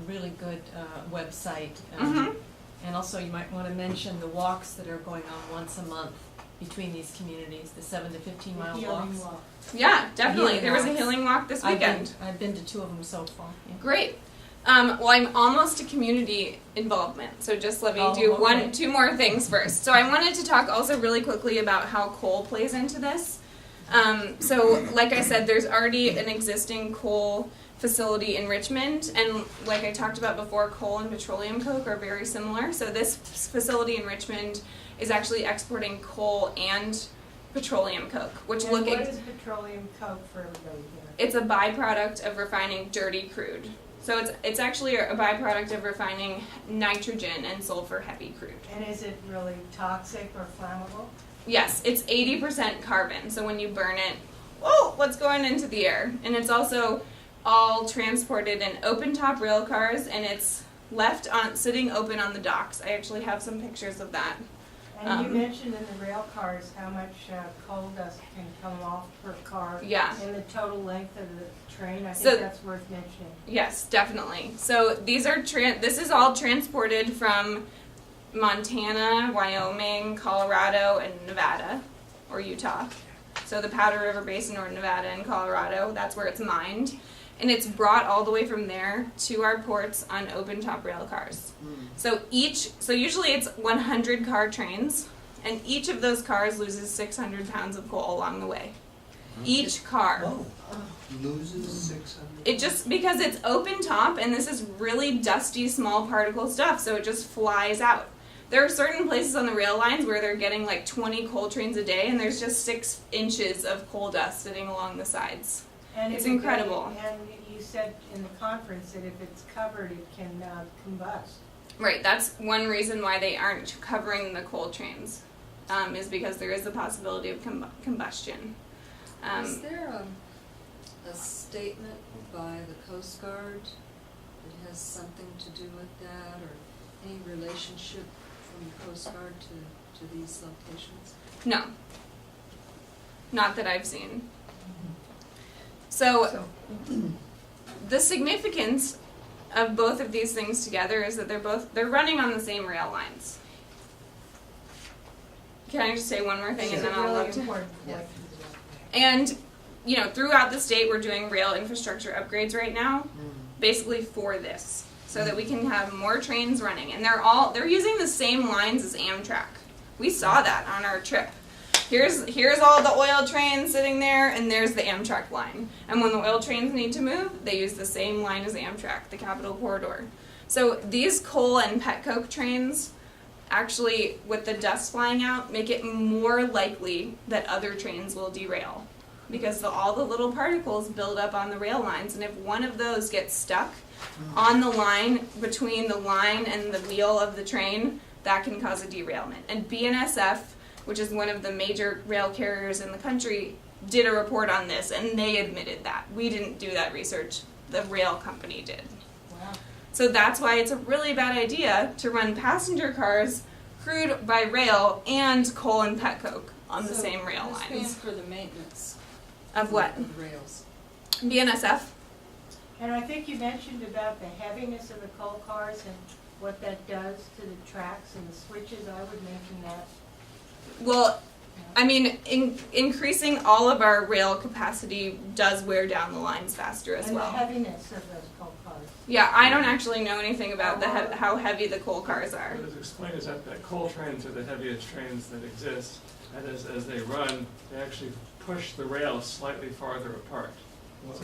E: really good website.
D: Mhm.
E: And also you might want to mention the walks that are going on once a month between these communities, the 7 to 15 mile walks.
D: Yeah, definitely.
E: Healing
D: There was a
E: walks.
D: healing walk this weekend.
E: I've been to 2 of them so far. Yeah.
D: Great. Well, I'm almost to community involvement, so just let me do
E: okay.
D: 2 more things first. So I wanted to talk also really quickly about how coal plays into this. So, like I said, there's already an existing coal facility in Richmond, and like I talked about before, coal and petroleum coke are very similar. So this facility in Richmond is actually exporting coal and petroleum coke, which
A: And
D: look
A: what
D: at
A: is petroleum coke for everybody here?
D: it's a byproduct of refining dirty crude. So it's actually a byproduct of refining nitrogen and sulfur heavy crude.
A: And is it really toxic or flammable?
D: Yes, it's 80% carbon. So when you burn it, whoa, what's going into the air? And it's also all transported in open top rail cars, and it's left on sitting open on the docks. I actually have some pictures of that.
A: And you mentioned in the rail cars how much coal dust can come off per car.
D: Yeah.
A: In the total length of the train. I
D: So-
A: think that's worth mentioning.
D: Yes, definitely. So these are this is all transported from Montana, Wyoming, Colorado, and Nevada, or Utah. So the Powder River Basin, or Nevada and Colorado, that's where it's mined. And it's brought all the way from there to our ports on open top rail cars. So usually it's 100 car trains, and each of those cars loses 600 pounds of coal along the way. Each car.
V: Loses 600.
D: It just, because it's open top, and this is really dusty, small particle stuff, so it just flies out. There are certain places on the rail lines where they're getting like 20 coal trains a day, and there's just 6 inches of coal dust sitting along the sides.
A: And
D: It's
A: if it
D: incredible.
A: And you said in the conference that if it's covered, it can combust.
D: Right, that's one reason why they aren't covering the coal trains, is because there is the possibility of combustion.
Q: Is there a statement by the Coast Guard that has something to do with that, or any relationship from the Coast Guard to these locations?
D: No. Not that I've seen. So the significance of both of these things together is that they're running on the same rail lines. Can I just say one more thing, and then I'll look to. And throughout the state, we're doing rail infrastructure upgrades right now, basically for this, so that we can have more trains running. And they're using the same lines as Amtrak. We saw that on our trip. Here's all the oil trains sitting there, and there's the Amtrak line. And when the oil trains need to move, they use the same line as Amtrak, the Capital Corridor. So these coal and petcoke trains, actually, with the dust flying out, make it more likely that other trains will derail. Because all the little particles build up on the rail lines, and if one of those gets stuck on the line, between the line and the wheel of the train, that can cause a derailment. And BNSF, which is one of the major rail carriers in the country, did a report on this, and they admitted that. We didn't do that research, the rail company did.
A: Wow.
D: So that's why it's a really bad idea to run passenger cars, crude by rail, and coal and petcoke on the same rail
Q: Who's
D: lines.
Q: paying for the maintenance?
D: Of what?
Q: Of the rails.
D: BNSF.
A: And I think you mentioned about the heaviness of the coal cars and what that does to the tracks and the switches. I would mention that.
D: Well, I mean, increasing all of our rail capacity does wear down the lines faster as well.
A: And the heaviness of those coal cars.
D: Yeah, I don't actually know anything about how heavy the coal cars are.
W: What is explained is that coal trains are the heaviest trains that exist, and as they run, they actually push the rails slightly farther apart.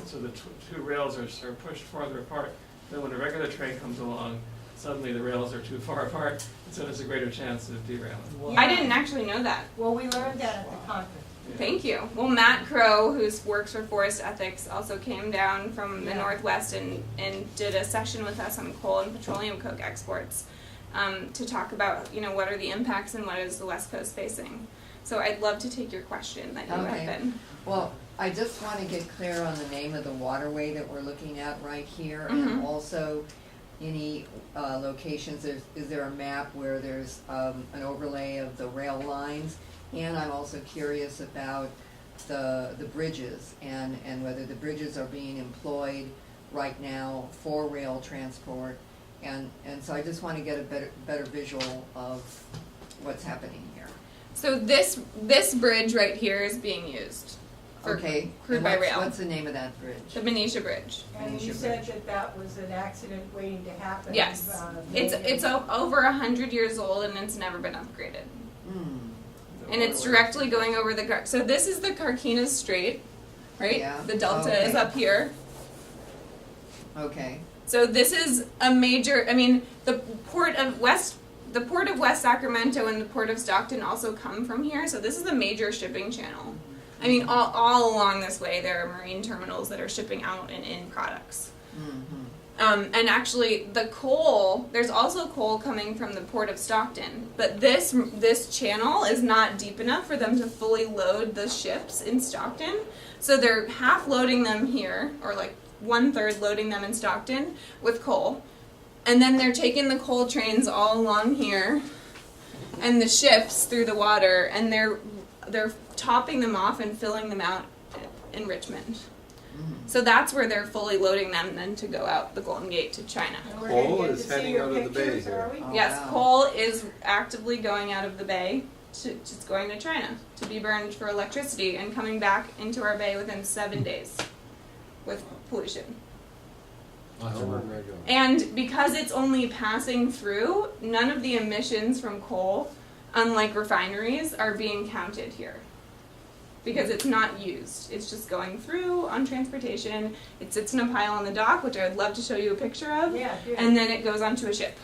W: So the 2 rails are pushed farther apart, then when a regular train comes along, suddenly the rails are too far apart, and so there's a greater chance of derailing.
D: I didn't actually know that.
A: Well, we learned that at the conference.
D: Thank you. Well, Matt Crow, who works for Forest Ethics, also came down from the
A: Yeah.
D: Northwest and did a session with us on coal and petroleum coke exports to talk about, what are the impacts and what is the West Coast facing. So I'd love to take your question that you have
G: Okay.
D: been.
G: Well, I just want to get clear on the name of the waterway that we're looking at right here,
D: Mhm.
G: and also any locations, is there a map where there's an overlay of the rail lines? And I'm also curious about the bridges and whether the bridges are being employed right now for rail transport. And so I just want to get a better visual of what's happening here.
D: So this bridge right here is being used for
G: Okay.
D: crude
G: and
D: by
G: what's-
D: rail.
G: What's the name of that bridge?
D: The Benicia Bridge.
A: And you said that was an accident waiting to happen.
D: Yes. It's over 100 years old and it's never been upgraded. And it's directly going over so this is the Carquinez Strait, right?
G: Yeah.
D: The delta
G: Okay.
D: is up here.
G: Okay.
D: So this is a major, the port of West Sacramento and the port of Stockton also come from here, so this is a major shipping channel. All along this way there are marine terminals that are shipping out and in products. And actually, the coal, there's also coal coming from the port of Stockton, but this channel is not deep enough for them to fully load the ships in Stockton, so they're half loading them here, or like 1/3 loading them in Stockton with coal, and then they're taking the coal trains all along here, and the ships through the water, and they're topping them off and filling them out in Richmond. So that's where they're fully loading them then to go out the Golden Gate to China.
U: Coal is heading out of the bay here.
D: Yes, coal is actively going out of the bay. It's going to China to be burned for electricity and coming back into our bay within 7 days with pollution. And because it's only passing through, none of the emissions from coal, unlike refineries, are being counted here. Because it's not used. It's just going through on transportation. It sits in a pile on the dock, which I would love to show you a picture of.
A: Yeah, do.
D: And then it goes onto a ship.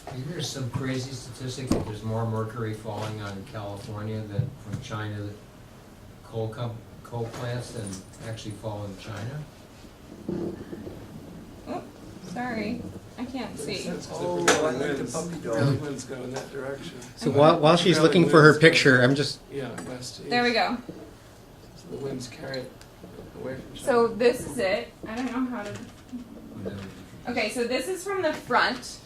T: Isn't there some crazy statistic that there's more mercury falling on California than from China, coal plants than actually fall in China?
D: Oh, sorry. I can't see.
W: Prevailing winds go in that direction.
I: So while she's looking for her picture, I'm just.
W: Yeah, west to east.
D: There we go.
W: So the winds carry it away from China.
D: So this is it. I don't know how to. Okay, so this is from the front.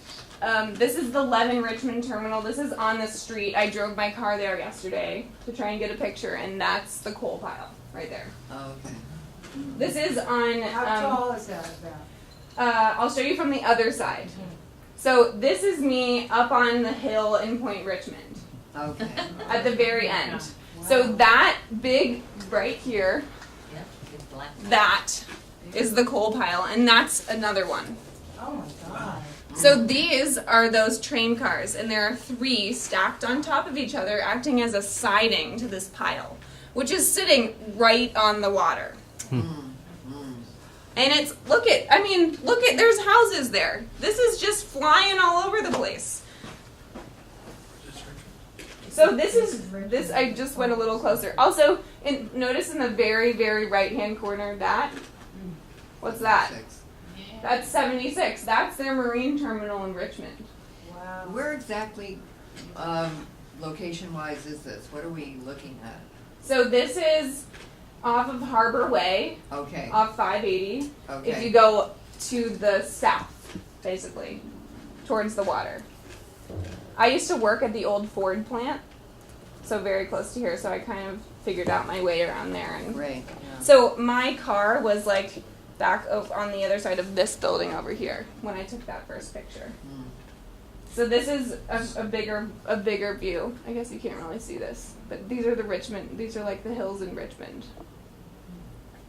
D: This is the Levin Richmond terminal. This is on the street. I drove my car there yesterday to try and get a picture, and that's the coal pile right there.
G: Okay.
D: This is on.
A: How tall is that about?
D: I'll show you from the other side. So this is me up on the hill in Point Richmond.
G: Okay.
D: At the very end. So that big right here, that is the coal pile, and that's another one.
A: Oh my God.
D: So these are those train cars, and there are 3 stacked on top of each other, acting as a siding to this pile, which is sitting right on the water. And it's, look at, there's houses there. This is just flying all over the place. So this, I just went a little closer. Also, notice in the very, very right-hand corner that, what's that? That's 76. That's their marine terminal in Richmond.
G: Wow. Where exactly, location-wise, is this? What are we looking at?
D: So this is off of Harbor Way.
G: Okay.
D: Off 580.
G: Okay.
D: If you go to the south, basically, towards the water. I used to work at the old Ford plant, so very close to here, so I kind of figured out my way around there. And
G: Right. Yeah.
D: so my car was like back on the other side of this building over here when I took that first picture. So this is a bigger view. I guess you can't really see this, but these are these are like the hills in Richmond.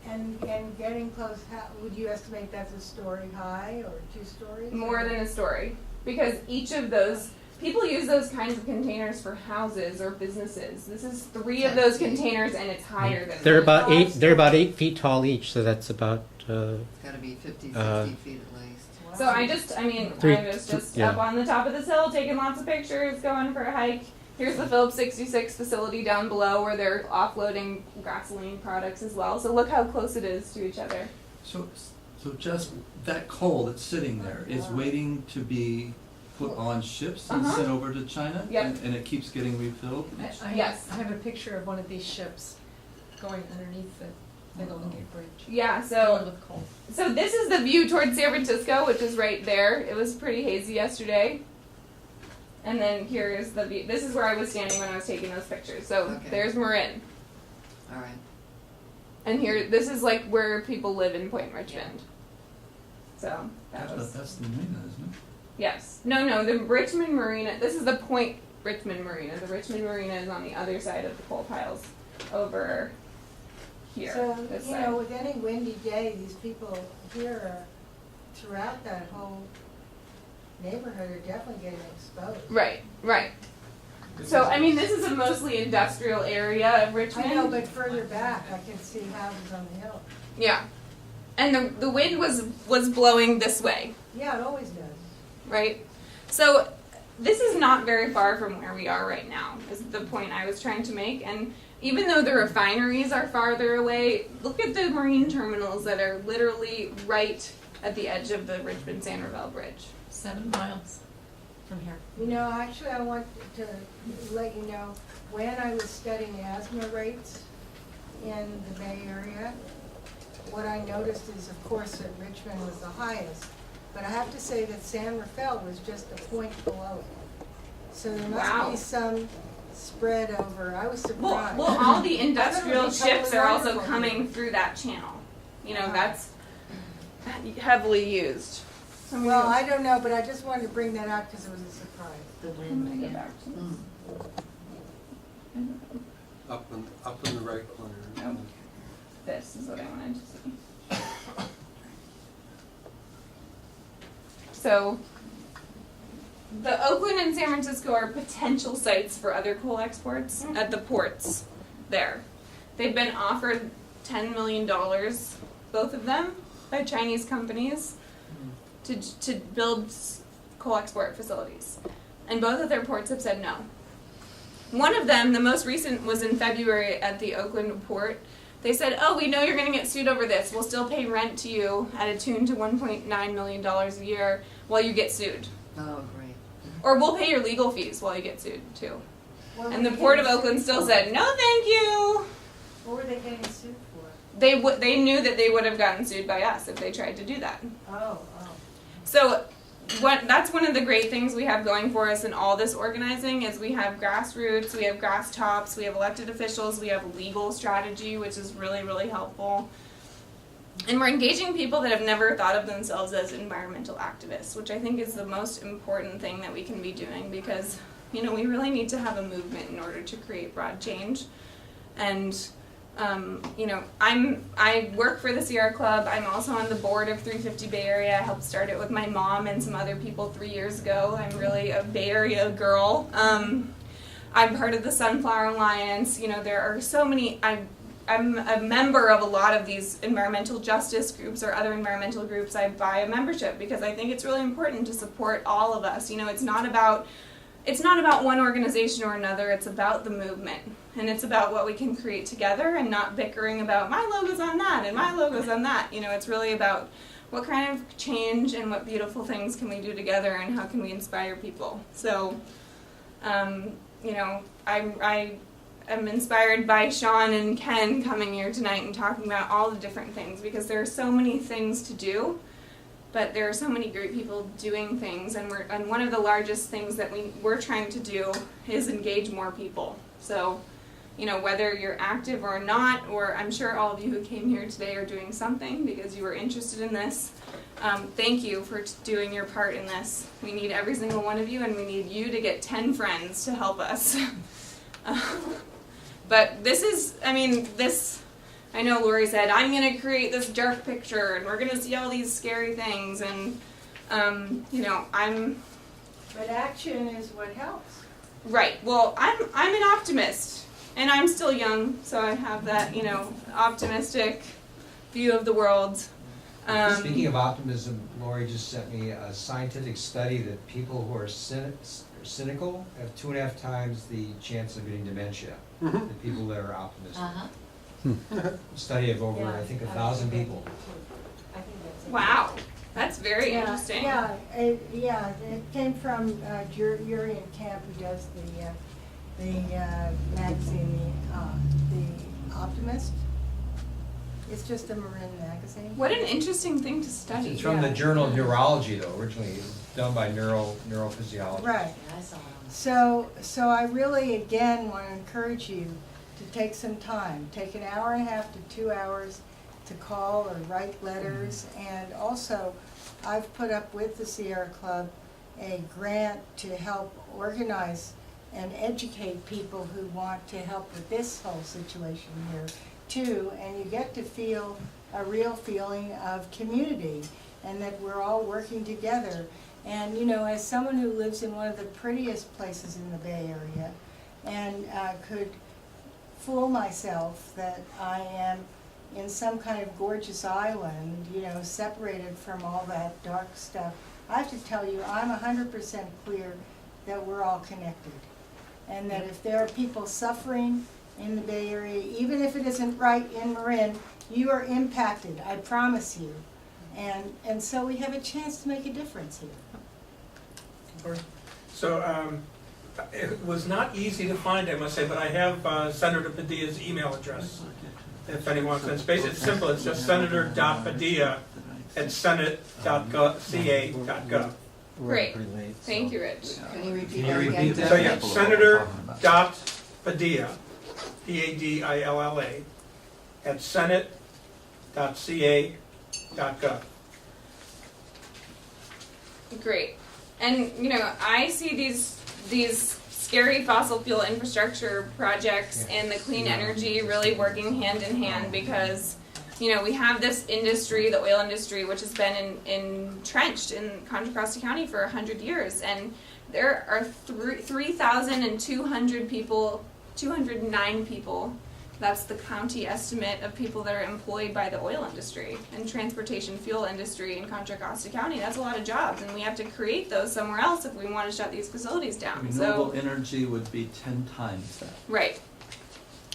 A: And getting close, would you estimate that's a story high or 2 stories?
D: More than a story, because each of those, people use those kinds of containers for houses or businesses. This is 3 of those containers, and it's higher than
I: They're
D: that.
I: about 8 feet tall each, so that's about
G: It's gotta be 50, 60 feet at least.
D: So I mean,
I: Three-
D: I was just
I: yeah.
D: up on the top of this hill taking lots of pictures, going for a hike. Here's the Phillips 66 facility down below where they're offloading gasoline products as well. So look how close it is to each other.
C: So just that coal that's sitting there is waiting to be put on ships and
D: Uh-huh.
C: sent over to China?
D: Yep.
C: And it keeps getting refilled?
D: Yes.
E: I have a picture of one of these ships going underneath the Golden Gate Bridge.
D: Yeah,
E: Filled with coal.
D: So this is the view towards San Francisco, which is right there. It was pretty hazy yesterday. And then here is the view. This is where I was standing when I was taking those pictures. So
G: Okay.
D: there's Marin.
G: All right.
D: And here, this is like where people live in Point Richmond. So that was,
C: That's the marina, isn't it?
D: yes. No, the Richmond Marina, this is the Point Richmond Marina. The Richmond Marina is on the other side of the coal piles over here.
A: So,
D: this
A: you
D: side.
A: know, with any windy day, these people here are, throughout that whole neighborhood are definitely getting exposed.
D: Right. So, I mean, this is a mostly industrial area of Richmond.
A: I know, but further back, I can see houses on the hill.
D: Yeah. And the wind was blowing this way,
A: Yeah, it always does.
D: right? So this is not very far from where we are right now, is the point I was trying to make. And even though the refineries are farther away, look at the marine terminals that are literally right at the edge of the Richmond San Rafael Bridge.
E: 7 miles from here.
A: You know, actually, I want to let you know, when I was studying asthma rates in the Bay Area, what I noticed is, of course, that Richmond was the highest, but I have to say that San Rafael was just a point below it. So there
D: Wow.
A: must be some spread over, I was surprised.
D: Well, all the industrial
A: I thought it would be
D: ships are also
A: totally wonderful.
D: coming through that channel. You know,
A: Wow.
D: that's heavily used.
A: Well, I don't know, but I just wanted to bring that out because it was a surprise.
K: The wind, yeah.
U: Up in the right corner.
D: Oh. This is what I wanted to see. So, the Oakland and San Francisco are potential sites for other coal exports at the ports there. They've been offered $10 million, both of them, by Chinese companies to build coal export facilities. And both of their ports have said no. One of them, the most recent, was in February at the Oakland port. They said, oh, we know you're going to get sued over this. We'll still pay rent to you at a tune to $1.9 million a year while you get sued.
G: Oh, great.
D: Or we'll pay your legal fees while you get sued, too.
A: What
D: And
A: were
D: the
A: they
D: Port of
A: getting
D: Oakland
A: sued
D: still
A: for?
D: said, no, thank you.
A: What were they getting sued for?
D: They knew that they would have gotten sued by us if they tried to do that.
A: Oh.
D: So that's one of the great things we have going for us in all this organizing is we have grassroots, we have grass tops, we have elected officials, we have legal strategy, which is really, really helpful. And we're engaging people that have never thought of themselves as environmental activists, which I think is the most important thing that we can be doing because, you know, we really need to have a movement in order to create broad change. And you know, I work for the Sierra Club. I'm also on the board of 350 Bay Area. I helped start it with my mom and some other people 3 years ago. I'm really a Bay Area girl. I'm part of the Sunflower Alliance. You know, there are so many. I'm a member of a lot of these environmental justice groups or other environmental groups. I buy a membership because I think it's really important to support all of us. You know, it's not about one organization or another. It's about the movement. And it's about what we can create together and not bickering about my logo's on that and my logo's on that. You know, it's really about what kind of change and what beautiful things can we do together and how can we inspire people. So, you know, I am inspired by Sean and Ken coming here tonight and talking about all the different things because there are so many things to do. But there are so many great people doing things, and one of the largest things that we're trying to do is engage more people. So, you know, whether you're active or not, or I'm sure all of you who came here today are doing something because you were interested in this. Thank you for doing your part in this. We need every single one of you, and we need you to get 10 friends to help us. But this is, I know Lori said, I'm going to create this dark picture, and we're going to see all these scary things, and, you know,
A: But action is what helps.
D: Right. Well, I'm an optimist, and I'm still young, so I have that, you know, optimistic view of the world.
T: Speaking of optimism, Lori just sent me a scientific study that people who are cynical have 2.5 times the chance of getting dementia than people that are optimistic. A study of over, I think, 1,000 people.
D: Wow, that's very interesting.
A: Yeah, it came from Urian Camp, who does the magazine, The Optimist. It's just a Marin magazine.
D: What an interesting thing to study.
T: It's from the Journal of Neurology, though, originally. It was done by neurophysiologists.
A: Right.
K: Yeah, I saw it on
A: So I really, again, want to encourage you to take some time. Take an hour and a half to 2 hours to call or write letters. And also, I've put up with the Sierra Club a grant to help organize and educate people who want to help with this whole situation here too. And you get to feel a real feeling of community and that we're all working together. And you know, as someone who lives in one of the prettiest places in the Bay Area, and could fool myself that I am in some kind of gorgeous island, you know, separated from all that dark stuff, I have to tell you, I'm 100% clear that we're all connected. And that if there are people suffering in the Bay Area, even if it isn't right in Marin, you are impacted, I promise you. And so we have a chance to make a difference here.
F: So it was not easy to find, I must say, but I have Senator Padilla's email address. If anyone wants, it's simple, it's just senator.padilla@senate.ca.gov.
D: Great. Thank you, Rich.
G: Can you repeat
T: Can you
G: that
T: repeat
G: again?
T: that?
F: So yeah, Senator.Padilla, P-A-D-I-L-L-A, @senate.ca.gov.
D: Great. And you know, I see these scary fossil fuel infrastructure projects and the clean energy really working hand in hand, because you know, we have this industry, the oil industry, which has been entrenched in Contra Costa County for 100 years, and there are 3,200 people, 209 people. That's the county estimate of people that are employed by the oil industry and transportation fuel industry in Contra Costa County. That's a lot of jobs, and we have to create those somewhere else if we want to shut these facilities down.
C: Renewable energy would be 10 times that.
D: Right.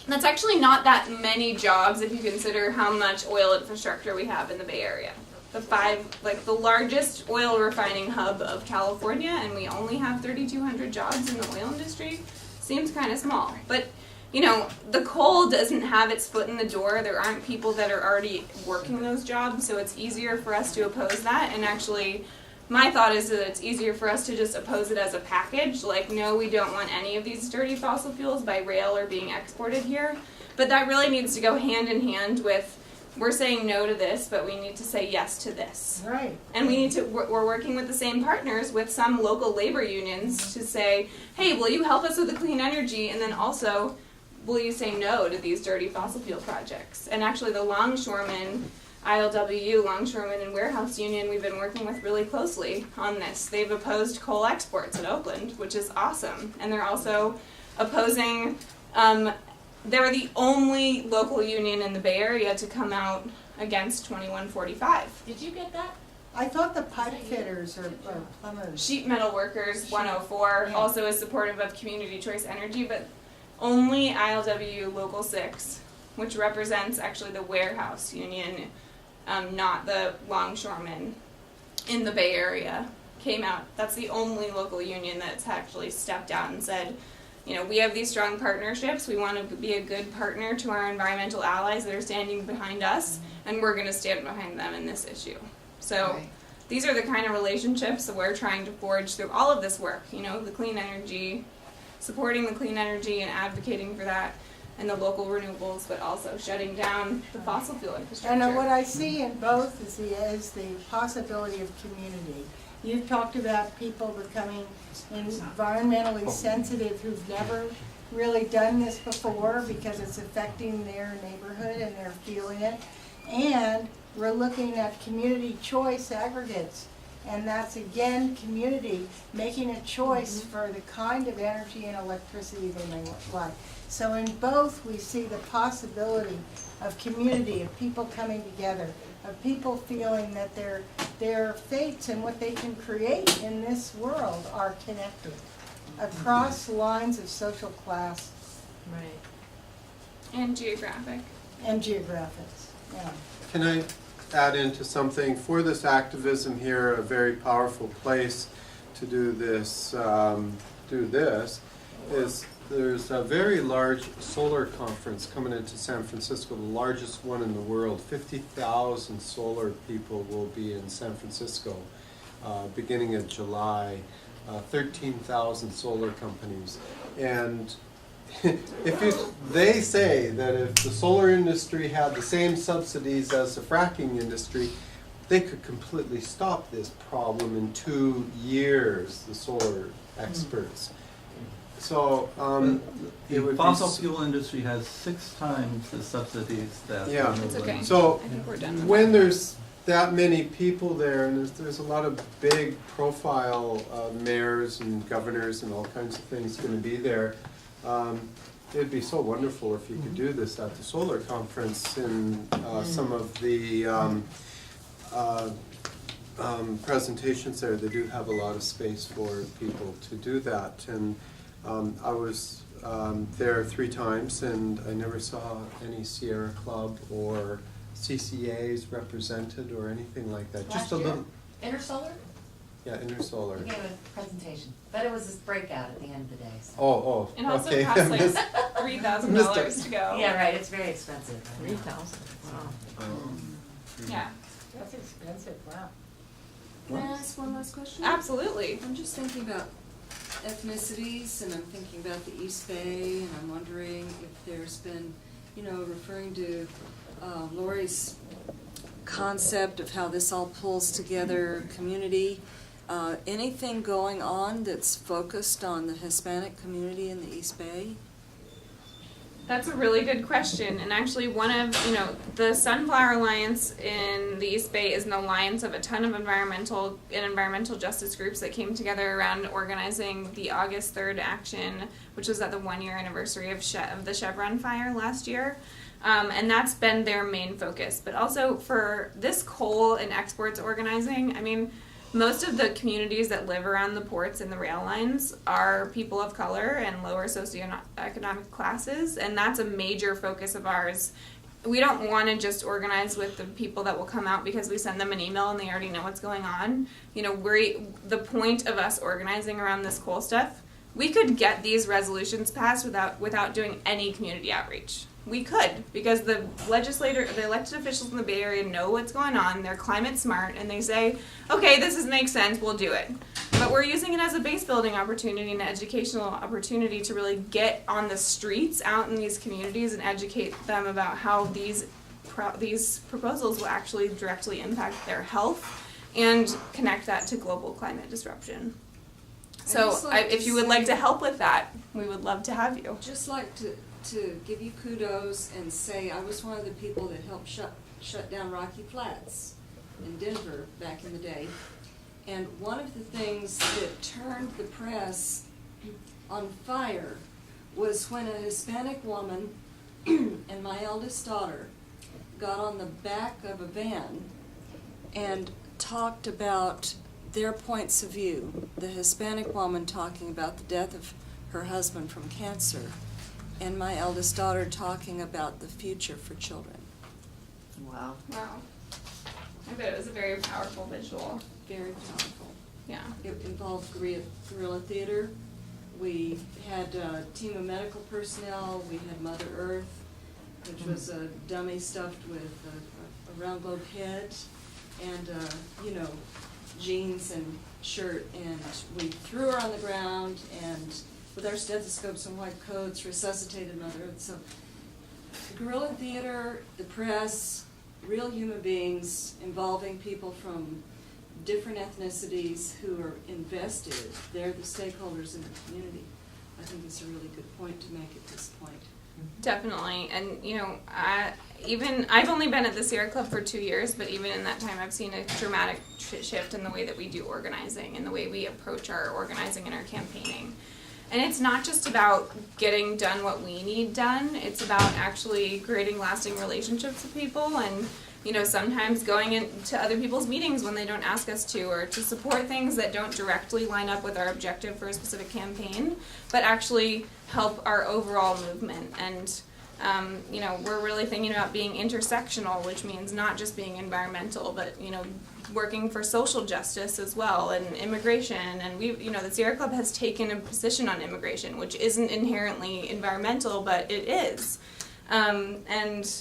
D: That's actually not that many jobs if you consider how much oil infrastructure we have in the Bay Area. The largest oil refining hub of California, and we only have 3,200 jobs in the oil industry, seems kind of small. But you know, the coal doesn't have its foot in the door. There aren't people that are already working those jobs, so it's easier for us to oppose that. And actually, my thought is that it's easier for us to just oppose it as a package. Like, no, we don't want any of these dirty fossil fuels by rail or being exported here. But that really needs to go hand in hand with, we're saying no to this, but we need to say yes to this.
A: Right.
D: And we need to, we're working with the same partners with some local labor unions to say, hey, will you help us with the clean energy? And then also, will you say no to these dirty fossil fuel projects? And actually the Longshoremen, ILWU, Longshoremen and Warehouse Union, we've been working with really closely on this. They've opposed coal exports in Oakland, which is awesome. And they're also opposing, they're the only local union in the Bay Area to come out against 2145.
K: Did you get that?
A: I thought the pipe fitters or plumbers.
D: Sheet metal workers, 104, also is supportive of community choice energy, but only ILWU Local 6, which represents actually the Warehouse Union, not the Longshoremen in the Bay Area, came out. That's the only local union that's actually stepped out and said, you know, we have these strong partnerships. We want to be a good partner to our environmental allies that are standing behind us, and we're going to stand behind them in this issue. So these are the kind of relationships that we're trying to forge through all of this work, you know, the clean energy, supporting the clean energy and advocating for that, and the local renewables, but also shutting down the fossil fuel infrastructure.
A: And what I see in both is the possibility of community. You've talked about people becoming environmentally sensitive who've never really done this before because it's affecting their neighborhood and they're feeling it. And we're looking at community choice aggregates. And that's, again, community making a choice for the kind of energy and electricity they may like. So in both, we see the possibility of community, of people coming together, of people feeling that their fates and what they can create in this world are connected across lines of social class.
E: Right.
D: And geographic.
A: And geographics, yeah.
U: Can I add into something? For this activism here, a very powerful place to do this, is there's a very large solar conference coming into San Francisco, the largest one in the world. 50,000 solar people will be in San Francisco beginning of July. 13,000 solar companies. And they say that if the solar industry had the same subsidies as the fracking industry, they could completely stop this problem in 2 years, the solar experts. So it would
C: the fossil
U: be
C: fuel industry has 6 times the subsidies that
U: yeah.
C: renewable
D: okay.
C: energy.
U: So
D: I think we're done with
U: when
D: that.
U: there's that many people there, and there's a lot of big profile mayors and governors and all kinds of things going to be there, it'd be so wonderful if you could do this at the solar conference in some of the presentations there. They do have a lot of space for people to do that. And I was there 3 times, and I never saw any Sierra Club or CCAs represented or anything like that. Just a little.
K: InterSolar?
U: Yeah, InterSolar.
K: We gave a presentation, but it was this breakout at the end of the day. So.
U: Oh,
D: It also
U: okay.
D: costs like $3,000 to go.
K: Yeah, right. It's very expensive.
E: 3,000. Wow.
D: Yeah.
A: That's expensive, wow.
Q: Can I ask one last question?
D: Absolutely.
Q: I'm just thinking about ethnicities, and I'm thinking about the East Bay, and I'm wondering if there's been, referring to Lori's concept of how this all pulls together community. Anything going on that's focused on the Hispanic community in the East Bay?
D: That's a really good question. And actually one of, the Sunflower Alliance in the East Bay is an alliance of a ton of environmental justice groups that came together around organizing the August 3rd action, which was at the 1-year anniversary of the Chevron fire last year. And that's been their main focus. But also for this coal and exports organizing, most of the communities that live around the ports and the rail lines are people of color and lower socioeconomic classes, and that's a major focus of ours. We don't want to just organize with the people that will come out because we send them an email and they already know what's going on. The point of us organizing around this coal stuff, we could get these resolutions passed without doing any community outreach. We could, because the elected officials in the Bay Area know what's going on, they're climate smart, and they say, okay, makes sense, we'll do it. But we're using it as a base building opportunity and an educational opportunity to really get on the streets out in these communities and educate them about how these proposals will actually directly impact their health and connect that to global climate disruption. So if you would like to help with that, we would love to have you.
Q: Just like to give you kudos and say I was one of the people that helped shut down Rocky Flats in Denver back in the day. And one of the things that turned the press on fire was when a Hispanic woman and my eldest daughter got on the back of a van and talked about their points of view. The Hispanic woman talking about the death of her husband from cancer, and my eldest daughter talking about the future for children.
S: Wow.
D: Wow. I bet it was a very powerful visual.
Q: Very powerful.
D: Yeah.
Q: It involved guerrilla theater. We had a team of medical personnel. We had Mother Earth, which was a dummy stuffed with a round globe head and, jeans and shirt. And we threw her on the ground and with our stethoscopes and white coats, resuscitated Mother Earth. So, guerrilla theater, the press, real human beings involving people from different ethnicities who are invested. They're the stakeholders in the community. I think it's a really good point to make at this point.
D: Definitely. And, I've only been at the Sierra Club for 2 years, but even in that time I've seen a dramatic shift in the way that we do organizing and the way we approach our organizing and our campaigning. And it's not just about getting done what we need done, it's about actually creating lasting relationships with people and sometimes going into other people's meetings when they don't ask us to, or to support things that don't directly line up with our objective for a specific campaign, but actually help our overall movement. And we're really thinking about being intersectional, which means not just being environmental, but working for social justice as well, and immigration. And the Sierra Club has taken a position on immigration, which isn't inherently environmental, but it is. And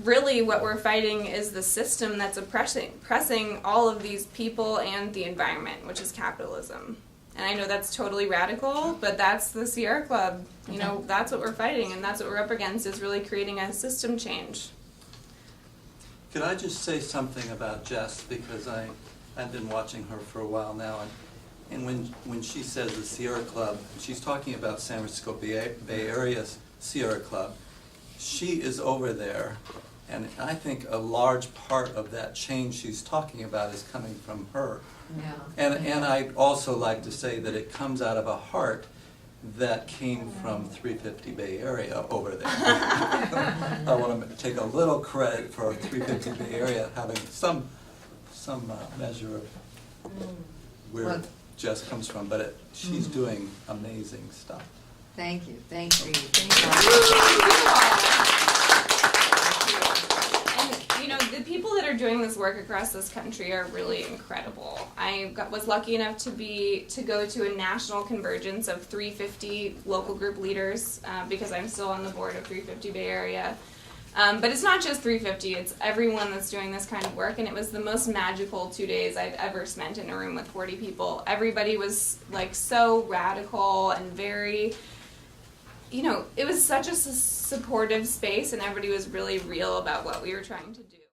D: really what we're fighting is the system that's oppressing all of these people and the environment, which is capitalism. And I know that's totally radical, but that's the Sierra Club. That's what we're fighting, and that's what we're up against, is really creating a system change.
C: Could I just say something about Jess, because I've been watching her for a while now, and when she says the Sierra Club, she's talking about San Francisco Bay Area Sierra Club. She is over there, and I think a large part of that change she's talking about is coming from her.
G: Yeah.
C: And I'd also like to say that it comes out of a heart that came from 350 Bay Area over there. I want to take a little credit for 350 Bay Area having some measure of where Jess comes from, but she's doing amazing stuff.
G: Thank you. Thank you.
D: And the people that are doing this work across this country are really incredible. I was lucky enough to go to a national convergence of 350 local group leaders because I'm still on the board of 350 Bay Area. But it's not just 350, it's everyone that's doing this kind of work, and it was the most magical 2 days I've ever spent in a room with 40 people. Everybody was so radical and very, it was such a supportive space, and everybody was really real about what we were trying to do.